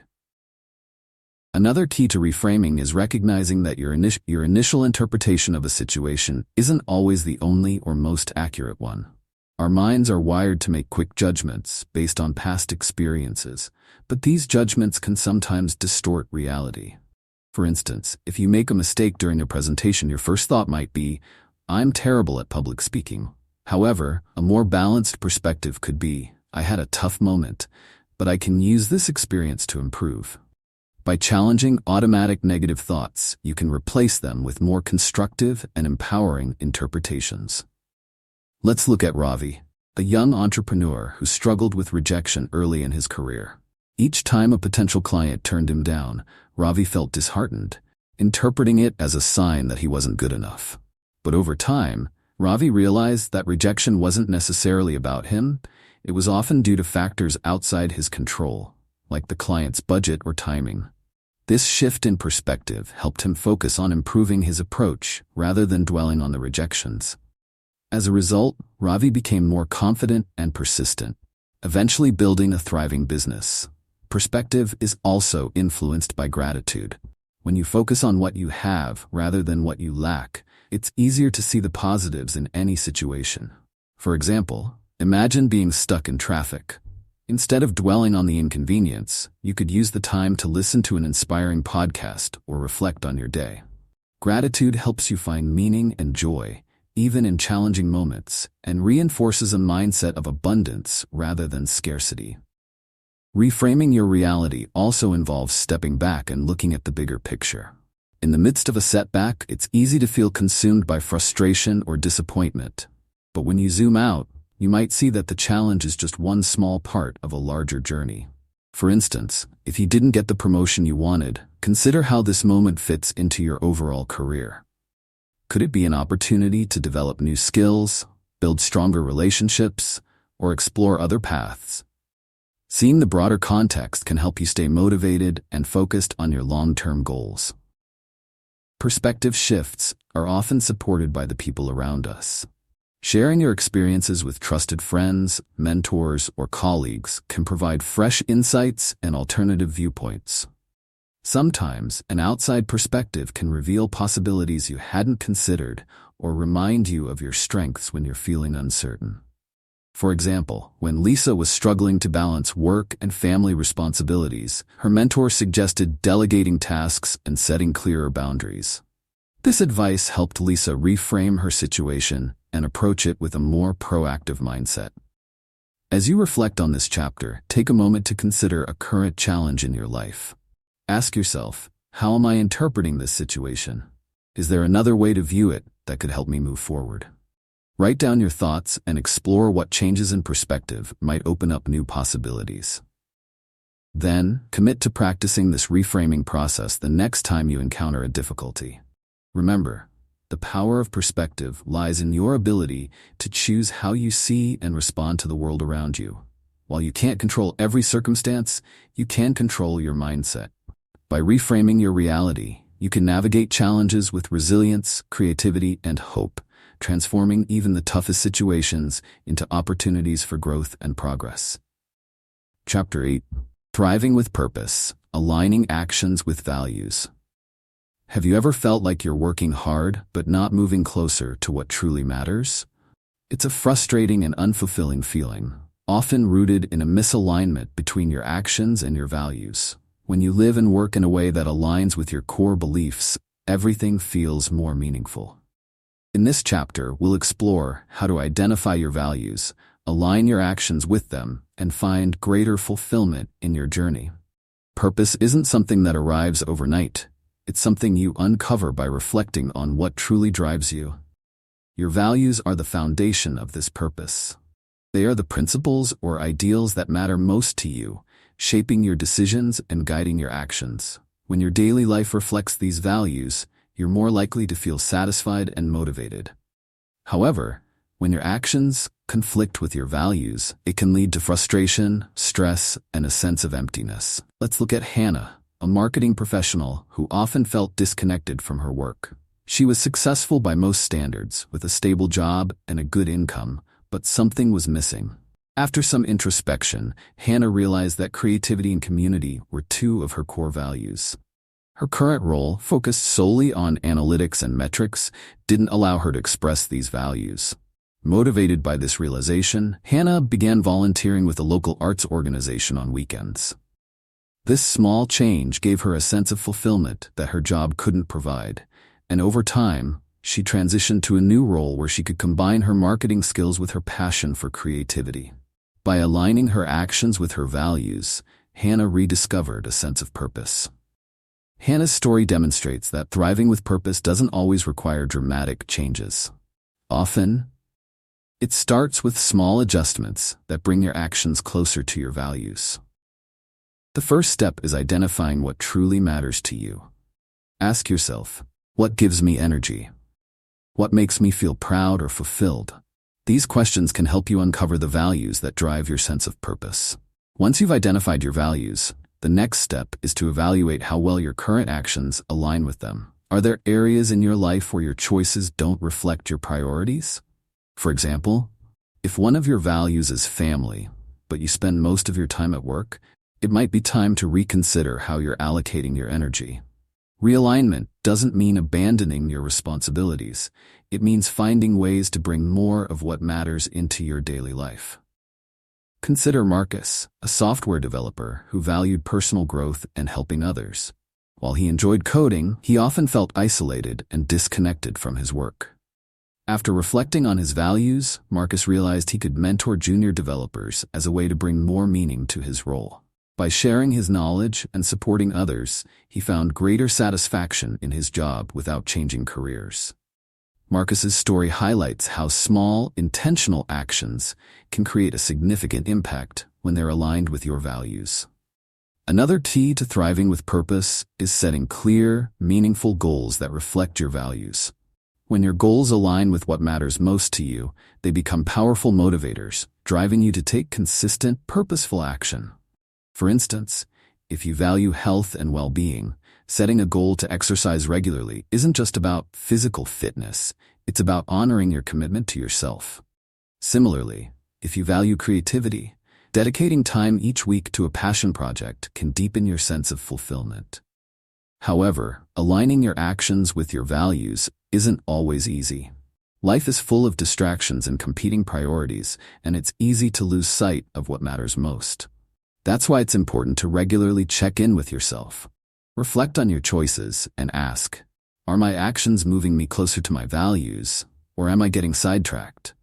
Another key to reframing is recognizing that your initial interpretation of a situation isn't always the only or most accurate one. Our minds are wired to make quick judgments based on past experiences, but these judgments can sometimes distort reality. For instance, if you make a mistake during a presentation, your first thought might be, "I'm terrible at public speaking." However, a more balanced perspective could be, "I had a tough moment, but I can use this experience to improve." By challenging automatic negative thoughts, you can replace them with more constructive and empowering interpretations. Let's look at Ravi, a young entrepreneur who struggled with rejection early in his career. Each time a potential client turned him down, Ravi felt disheartened, interpreting it as a sign that he wasn't good enough. But over time, Ravi realized that rejection wasn't necessarily about him. It was often due to factors outside his control, like the client's budget or timing. This shift in perspective helped him focus on improving his approach rather than dwelling on the rejections. As a result, Ravi became more confident and persistent, eventually building a thriving business. Perspective is also influenced by gratitude. When you focus on what you have rather than what you lack, it's easier to see the positives in any situation. For example, imagine being stuck in traffic. Instead of dwelling on the inconvenience, you could use the time to listen to an inspiring podcast or reflect on your day. Gratitude helps you find meaning and joy, even in challenging moments, and reinforces a mindset of abundance rather than scarcity. Reframing your reality also involves stepping back and looking at the bigger picture. In the midst of a setback, it's easy to feel consumed by frustration or disappointment. But when you zoom out, you might see that the challenge is just one small part of a larger journey. For instance, if you didn't get the promotion you wanted, consider how this moment fits into your overall career. Could it be an opportunity to develop new skills, build stronger relationships, or explore other paths? Seeing the broader context can help you stay motivated and focused on your long-term goals. Perspective shifts are often supported by the people around us. Sharing your experiences with trusted friends, mentors, or colleagues can provide fresh insights and alternative viewpoints. Sometimes, an outside perspective can reveal possibilities you hadn't considered or remind you of your strengths when you're feeling uncertain. For example, when Lisa was struggling to balance work and family responsibilities, her mentor suggested delegating tasks and setting clearer boundaries. This advice helped Lisa reframe her situation and approach it with a more proactive mindset. As you reflect on this chapter, take a moment to consider a current challenge in your life. Ask yourself, how am I interpreting this situation? Is there another way to view it that could help me move forward? Write down your thoughts and explore what changes in perspective might open up new possibilities. Then, commit to practicing this reframing process the next time you encounter a difficulty. Remember, the power of perspective lies in your ability to choose how you see and respond to the world around you. While you can't control every circumstance, you can control your mindset. By reframing your reality, you can navigate challenges with resilience, creativity, and hope, transforming even the toughest situations into opportunities for growth and progress. Chapter 8. Thriving with Purpose, Aligning Actions with Values. Have you ever felt like you're working hard but not moving closer to what truly matters? It's a frustrating and unfulfilling feeling, often rooted in a misalignment between your actions and your values. When you live and work in a way that aligns with your core beliefs, everything feels more meaningful. In this chapter, we'll explore how to identify your values, align your actions with them, and find greater fulfillment in your journey. Purpose isn't something that arrives overnight. It's something you uncover by reflecting on what truly drives you. Your values are the foundation of this purpose. They are the principles or ideals that matter most to you, shaping your decisions and guiding your actions. When your daily life reflects these values, you're more likely to feel satisfied and motivated. However, when your actions conflict with your values, it can lead to frustration, stress, and a sense of emptiness. Let's look at Hannah, a marketing professional who often felt disconnected from her work. She was successful by most standards, with a stable job and a good income, but something was missing. After some introspection, Hannah realized that creativity and community were two of her core values. Her current role, focused solely on analytics and metrics, didn't allow her to express these values. Motivated by this realization, Hannah began volunteering with a local arts organization on weekends. This small change gave her a sense of fulfillment that her job couldn't provide, and over time, she transitioned to a new role where she could combine her marketing skills with her passion for creativity. By aligning her actions with her values, Hannah rediscovered a sense of purpose. Hannah's story demonstrates that thriving with purpose doesn't always require dramatic changes. Often, it starts with small adjustments that bring your actions closer to your values. The first step is identifying what truly matters to you. Ask yourself, what gives me energy? What makes me feel proud or fulfilled? These questions can help you uncover the values that drive your sense of purpose. Once you've identified your values, the next step is to evaluate how well your current actions align with them. Are there areas in your life where your choices don't reflect your priorities? For example, if one of your values is family, but you spend most of your time at work, it might be time to reconsider how you're allocating your energy. Realignment doesn't mean abandoning your responsibilities. It means finding ways to bring more of what matters into your daily life. Consider Marcus, a software developer who valued personal growth and helping others. While he enjoyed coding, he often felt isolated and disconnected from his work. After reflecting on his values, Marcus realized he could mentor junior developers as a way to bring more meaning to his role. By sharing his knowledge and supporting others, he found greater satisfaction in his job without changing careers. Marcus's story highlights how small, intentional actions can create a significant impact when they're aligned with your values. Another key to thriving with purpose is setting clear, meaningful goals that reflect your values. When your goals align with what matters most to you, they become powerful motivators, driving you to take consistent, purposeful action. For instance, if you value health and well-being, setting a goal to exercise regularly isn't just about physical fitness, it's about honoring your commitment to yourself. Similarly, if you value creativity, dedicating time each week to a passion project can deepen your sense of fulfillment. However, aligning your actions with your values isn't always easy. Life is full of distractions and competing priorities, and it's easy to lose sight of what matters most. That's why it's important to regularly check in with yourself. Reflect on your choices and ask, are my actions moving me closer to my values, or am I getting sidetracked?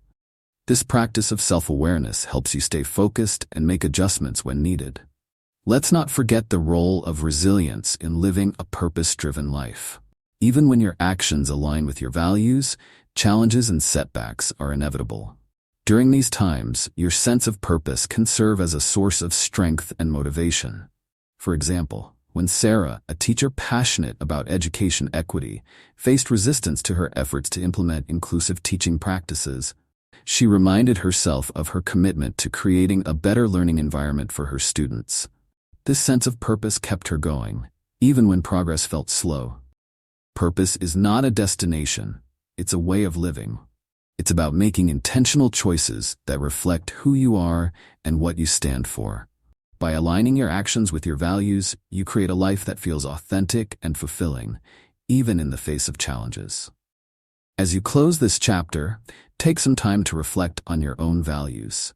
This practice of self-awareness helps you stay focused and make adjustments when needed. Let's not forget the role of resilience in living a purpose-driven life. Even when your actions align with your values, challenges and setbacks are inevitable. During these times, your sense of purpose can serve as a source of strength and motivation. For example, when Sarah, a teacher passionate about education equity, faced resistance to her efforts to implement inclusive teaching practices, she reminded herself of her commitment to creating a better learning environment for her students. This sense of purpose kept her going, even when progress felt slow. Purpose is not a destination, it's a way of living. It's about making intentional choices that reflect who you are and what you stand for. By aligning your actions with your values, you create a life that feels authentic and fulfilling, even in the face of challenges. As you close this chapter, Take some time to reflect on your own values.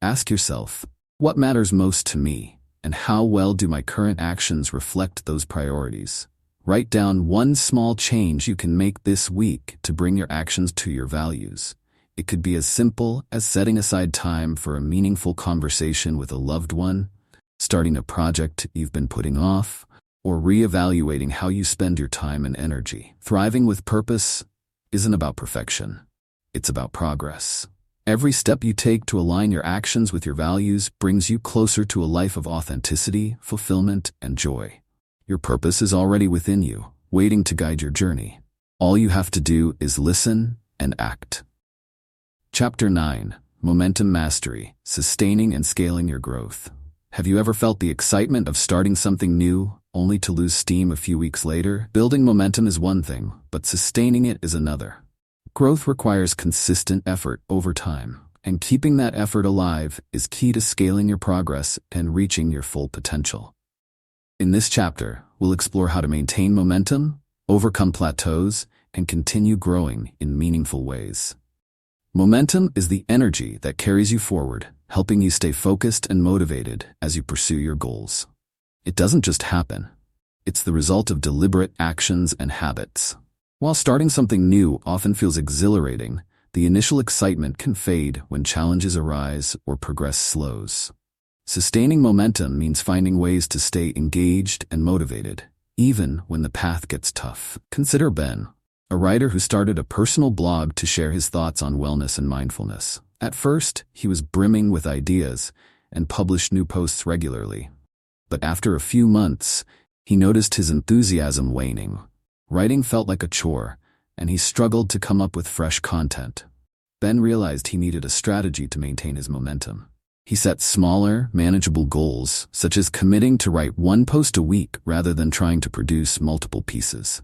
Ask yourself, what matters most to me, and how well do my current actions reflect those priorities? Write down one small change you can make this week to bring your actions to your values. It could be as simple as setting aside time for a meaningful conversation with a loved one, starting a project you've been putting off, or reevaluating how you spend your time and energy. Thriving with purpose isn't about perfection. It's about progress. Every step you take to align your actions with your values brings you closer to a life of authenticity, fulfillment, and joy. Your purpose is already within you, waiting to guide your journey. All you have to do is listen and act. Chapter 9. Momentum Mastery: Sustaining and Scaling Your Growth. Have you ever felt the excitement of starting something new, only to lose steam a few weeks later? Building momentum is one thing, but sustaining it is another. Growth requires consistent effort over time, and keeping that effort alive is key to scaling your progress and reaching your full potential. In this chapter, we'll explore how to maintain momentum, overcome plateaus, and continue growing in meaningful ways. Momentum is the energy that carries you forward, helping you stay focused and motivated as you pursue your goals. It doesn't just happen. It's the result of deliberate actions and habits. While starting something new often feels exhilarating, the initial excitement can fade when challenges arise or progress slows. Sustaining momentum means finding ways to stay engaged and motivated, even when the path gets tough. Consider Ben, a writer who started a personal blog to share his thoughts on wellness and mindfulness. At first, he was brimming with ideas and published new posts regularly. But after a few months, he noticed his enthusiasm waning. Writing felt like a chore, and he struggled to come up with fresh content. Ben realized he needed a strategy to maintain his momentum. He set smaller, manageable goals, such as committing to write one post a week rather than trying to produce multiple pieces.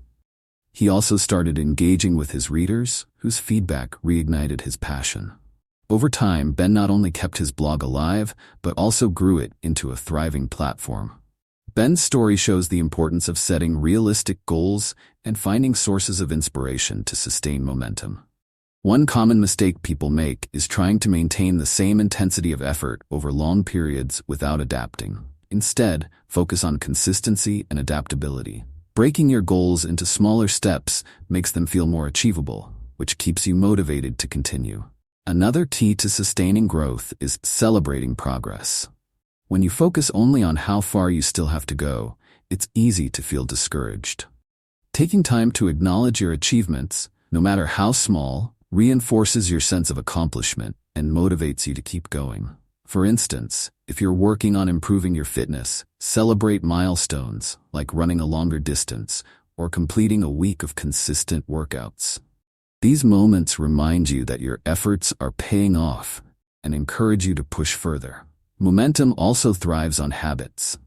He also started engaging with his readers, whose feedback reignited his passion. Over time, Ben not only kept his blog alive, but also grew it into a thriving platform. Ben's story shows the importance of setting realistic goals and finding sources of inspiration to sustain momentum. One common mistake people make is trying to maintain the same intensity of effort over long periods without adapting. Instead, focus on consistency and adaptability. Breaking your goals into smaller steps makes them feel more achievable, which keeps you motivated to continue. Another key to sustaining growth is celebrating progress. When you focus only on how far you still have to go, it's easy to feel discouraged. Taking time to acknowledge your achievements, no matter how small, reinforces your sense of accomplishment and motivates you to keep going. For instance, if you're working on improving your fitness, celebrate milestones like running a longer distance or completing a week of consistent workouts. These moments remind you that your efforts are paying off and encourage you to push further. Momentum also thrives on habits.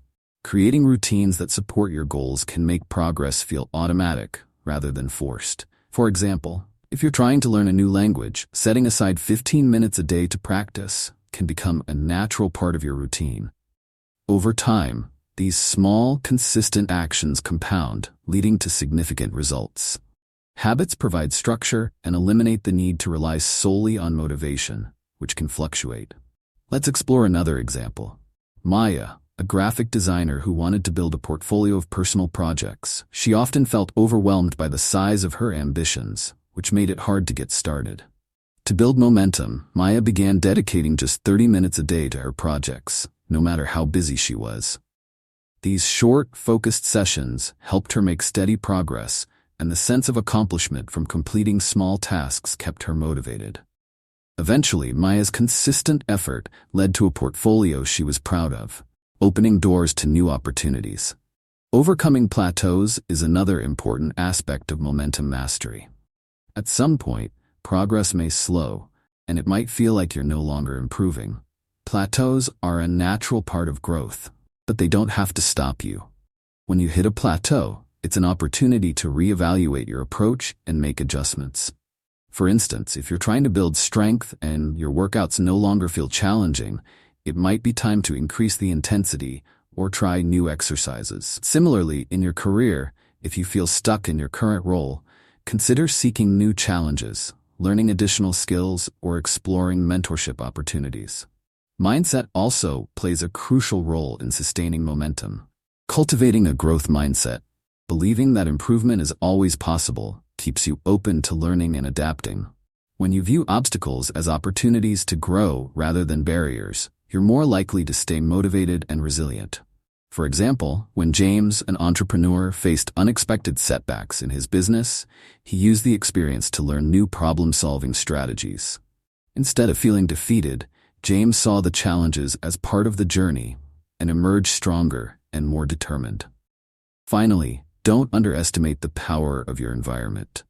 Creating routines that support your goals can make progress feel automatic rather than forced. For example, if you're trying to learn a new language, setting aside 15 minutes a day to practice can become a natural part of your routine. Over time, these small, consistent actions compound, leading to significant results. Habits provide structure and eliminate the need to rely solely on motivation, which can fluctuate. Let's explore another example. Maya, a graphic designer who wanted to build a portfolio of personal projects. She often felt overwhelmed by the size of her ambitions, which made it hard to get started. To build momentum, Maya began dedicating just 30 minutes a day to her projects, no matter how busy she was. These short, focused sessions helped her make steady progress, and the sense of accomplishment from completing small tasks kept her motivated. Eventually, Maya's consistent effort led to a portfolio she was proud of, opening doors to new opportunities. Overcoming plateaus is another important aspect of momentum mastery. At some point, progress may slow, and it might feel like you're no longer improving. Plateaus are a natural part of growth, but they don't have to stop you. When you hit a plateau, it's an opportunity to reevaluate your approach and make adjustments. For instance, if you're trying to build strength and your workouts no longer feel challenging, it might be time to increase the intensity or try new exercises. Similarly, in your career, if you feel stuck in your current role, consider seeking new challenges, learning additional skills, or exploring mentorship opportunities. Mindset also plays a crucial role in sustaining momentum. Cultivating a growth mindset, believing that improvement is always possible, keeps you open to learning and adapting. When you view obstacles as opportunities to grow rather than barriers, you're more likely to stay motivated and resilient. For example, when James, an entrepreneur, faced unexpected setbacks in his business, he used the experience to learn new problem-solving strategies. Instead of feeling defeated, James saw the challenges as part of the journey and emerged stronger and more determined. Finally, don't underestimate the power of your environment.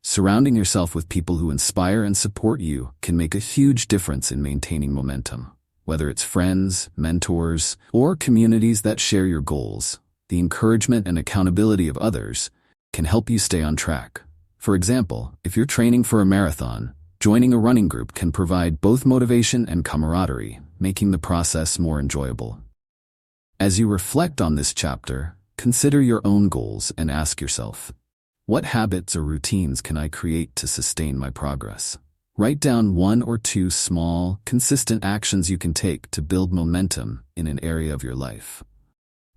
Surrounding yourself with people who inspire and support you can make a huge difference in maintaining momentum. Whether it's friends, mentors, or communities that share your goals, the encouragement and accountability of others can help you stay on track. For example, if you're training for a marathon, joining a running group can provide both motivation and camaraderie, making the process more enjoyable. As you reflect on this chapter, consider your own goals and ask yourself, what habits or routines can I create to sustain my progress? Write down 1 or 2 small, consistent actions you can take to build momentum in an area of your life.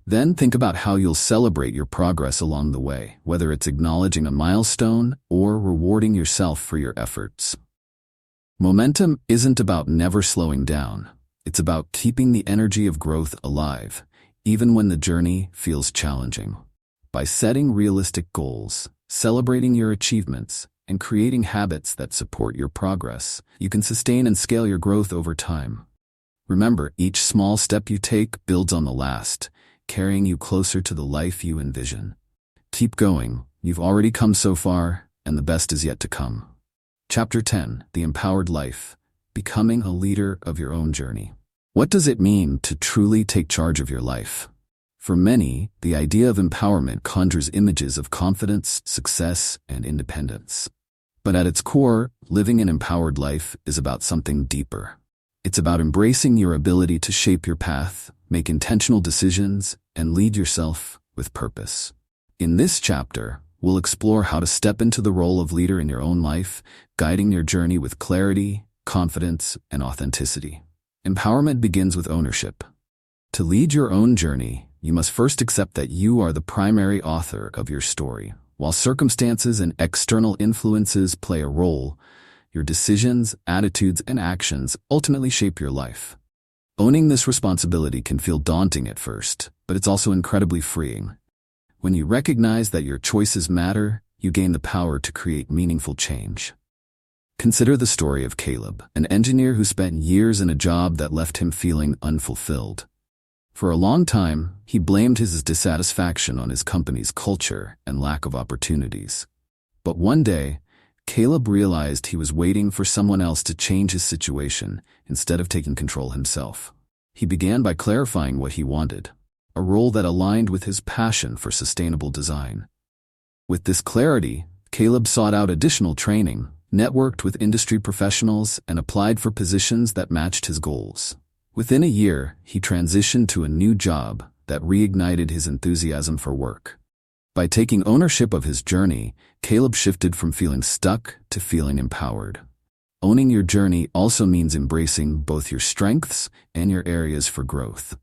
Then think about how you'll celebrate your progress along the way, whether it's acknowledging a milestone or rewarding yourself for your efforts. Momentum isn't about never slowing down. It's about keeping the energy of growth alive, even when the journey feels challenging. By setting realistic goals, celebrating your achievements, and creating habits that support your progress, you can sustain and scale your growth over time. Remember, each small step you take builds on the last, carrying you closer to the life you envision. Keep going. You've already come so far, and the best is yet to come. Chapter 10, The Empowered Life, Becoming a Leader of Your Own Journey. What does it mean to truly take charge of your life? For many, the idea of empowerment conjures images of confidence, success, and independence. But at its core, living an empowered life is about something deeper. It's about embracing your ability to shape your path, make intentional decisions, and lead yourself with purpose. In this chapter, we'll explore how to step into the role of leader in your own life, guiding your journey with clarity, confidence, and authenticity. Empowerment begins with ownership. To lead your own journey, you must first accept that you are the primary author of your story. While circumstances and external influences play a role, your decisions, attitudes, and actions ultimately shape your life. Owning this responsibility can feel daunting at first, but it's also incredibly freeing. When you recognize that your choices matter, you gain the power to create meaningful change. Consider the story of Caleb, an engineer who spent years in a job that left him feeling unfulfilled. For a long time, he blamed his dissatisfaction on his company's culture and lack of opportunities. But one day, Caleb realized he was waiting for someone else to change his situation instead of taking control himself. He began by clarifying what he wanted, a role that aligned with his passion for sustainable design. With this clarity, Caleb sought out additional training, networked with industry professionals, and applied for positions that matched his goals. Within a year, he transitioned to a new job that reignited his enthusiasm for work. By taking ownership of his journey, Caleb shifted from feeling stuck to feeling empowered. Owning your journey also means embracing both your strengths and your areas for growth.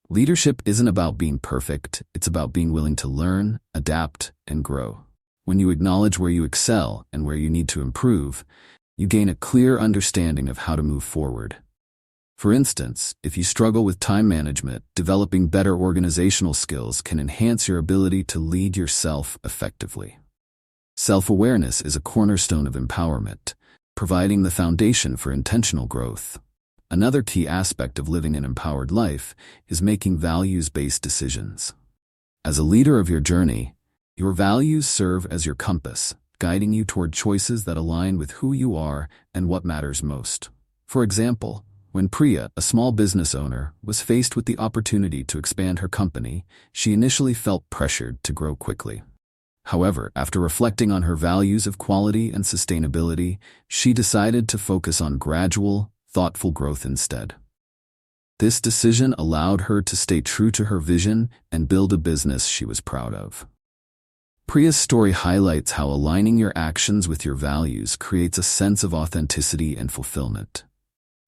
Leadership isn't about being perfect, it's about being willing to learn, adapt, and grow. When you acknowledge where you excel and where you need to improve, you gain a clear understanding of how to move forward. For instance, if you struggle with time management, developing better organizational skills can enhance your ability to lead yourself effectively. Self-awareness is a cornerstone of empowerment, providing the foundation for intentional growth. Another key aspect of living an empowered life is making values-based decisions. As a leader of your journey, your values serve as your compass, guiding you toward choices that align with who you are and what matters most. For example, when Priya, a small business owner, was faced with the opportunity to expand her company, she initially felt pressured to grow quickly. However, after reflecting on her values of quality and sustainability, she decided to focus on gradual, thoughtful growth instead. This decision allowed her to stay true to her vision and build a business she was proud of. Priya's story highlights how aligning your actions with your values creates a sense of authenticity and fulfillment.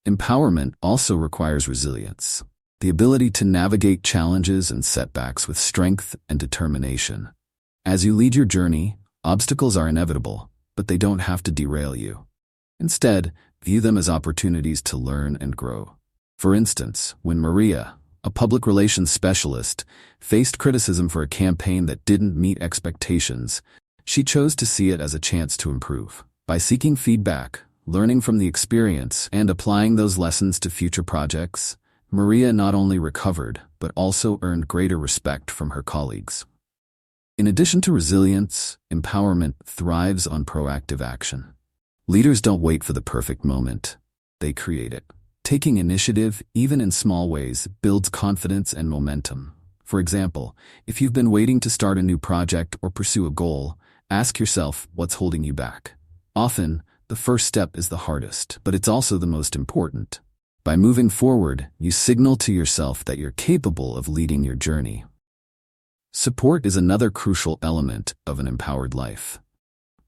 Empowerment also requires resilience, the ability to navigate challenges and setbacks with strength and determination. As you lead your journey, obstacles are inevitable, but they don't have to derail you. Instead, view them as opportunities to learn and grow. For instance, when Maria, a public relations specialist, faced criticism for a campaign that didn't meet expectations, she chose to see it as a chance to improve. By seeking feedback, learning from the experience, and applying those lessons to future projects, Maria not only recovered, but also earned greater respect from her colleagues. In addition to resilience, empowerment thrives on proactive action. Leaders don't wait for the perfect moment. They create it. Taking initiative, even in small ways, builds confidence and momentum. For example, if you've been waiting to start a new project or pursue a goal, ask yourself what's holding you back. Often, the first step is the hardest, but it's also the most important. By moving forward, you signal to yourself that you're capable of leading your journey. Support is another crucial element of an empowered life.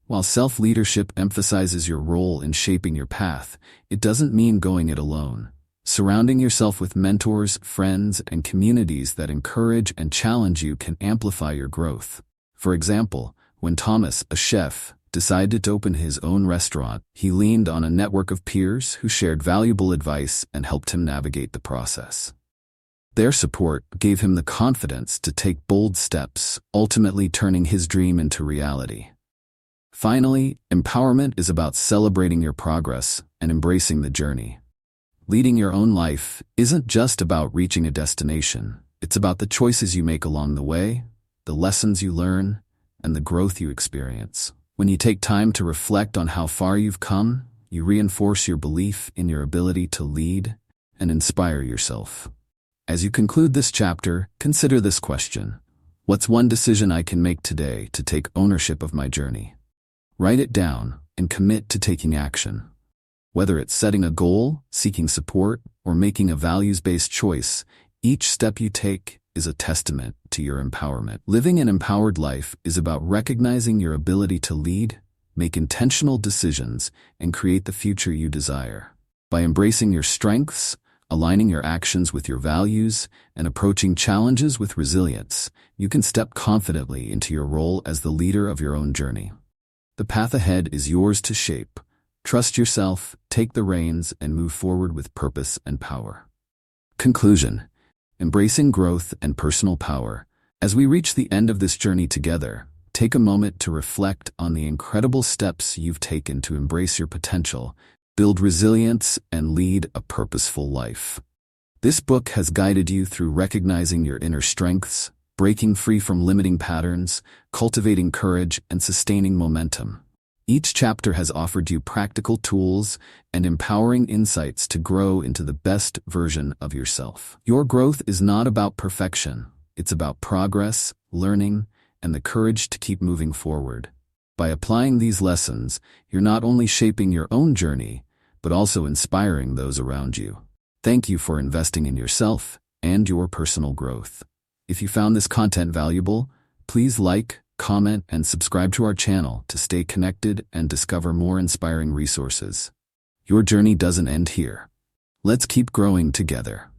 While self-leadership emphasizes your role in shaping your path, it doesn't mean going it alone. Surrounding yourself with mentors, friends, and communities that encourage and challenge you can amplify your growth. For example, when Thomas, a chef, decided to open his own restaurant, he leaned on a network of peers who shared valuable advice and helped him navigate the process. Their support gave him the confidence to take bold steps, ultimately turning his dream into reality. Finally, empowerment is about celebrating your progress and embracing the journey. Leading your own life isn't just about reaching a destination. It's about the choices you make along the way, the lessons you learn, and the growth you experience. When you take time to reflect on how far you've come, you reinforce your belief in your ability to lead and inspire yourself. As you conclude this chapter, consider this question. What's one decision I can make today to take ownership of my journey? Write it down and commit to taking action. Whether it's setting a goal, seeking support, or making a values-based choice, each step you take is a testament to your empowerment. Living an empowered life is about recognizing your ability to lead, make intentional decisions, and create the future you desire. By embracing your strengths, aligning your actions with your values, and approaching challenges with resilience, you can step confidently into your role as the leader of your own journey. The path ahead is yours to shape. Trust yourself, take the reins, and move forward with purpose and power. Conclusion. Embracing growth and personal power. As we reach the end of this journey together, take a moment to reflect on the incredible steps you've taken to embrace your potential, build resilience, and lead a purposeful life. This book has guided you through recognizing your inner strengths, breaking free from limiting patterns, cultivating courage, and sustaining momentum. Each chapter has offered you practical tools and empowering insights to grow into the best version of yourself. Your growth is not about perfection. It's about progress, learning, and the courage to keep moving forward. By applying these lessons, you're not only shaping your own journey, but also inspiring those around you. Thank you for investing in yourself and your personal growth. If you found this content valuable, please like, comment, and subscribe to our channel to stay connected and discover more inspiring resources. Your journey doesn't end here. Let's keep growing together.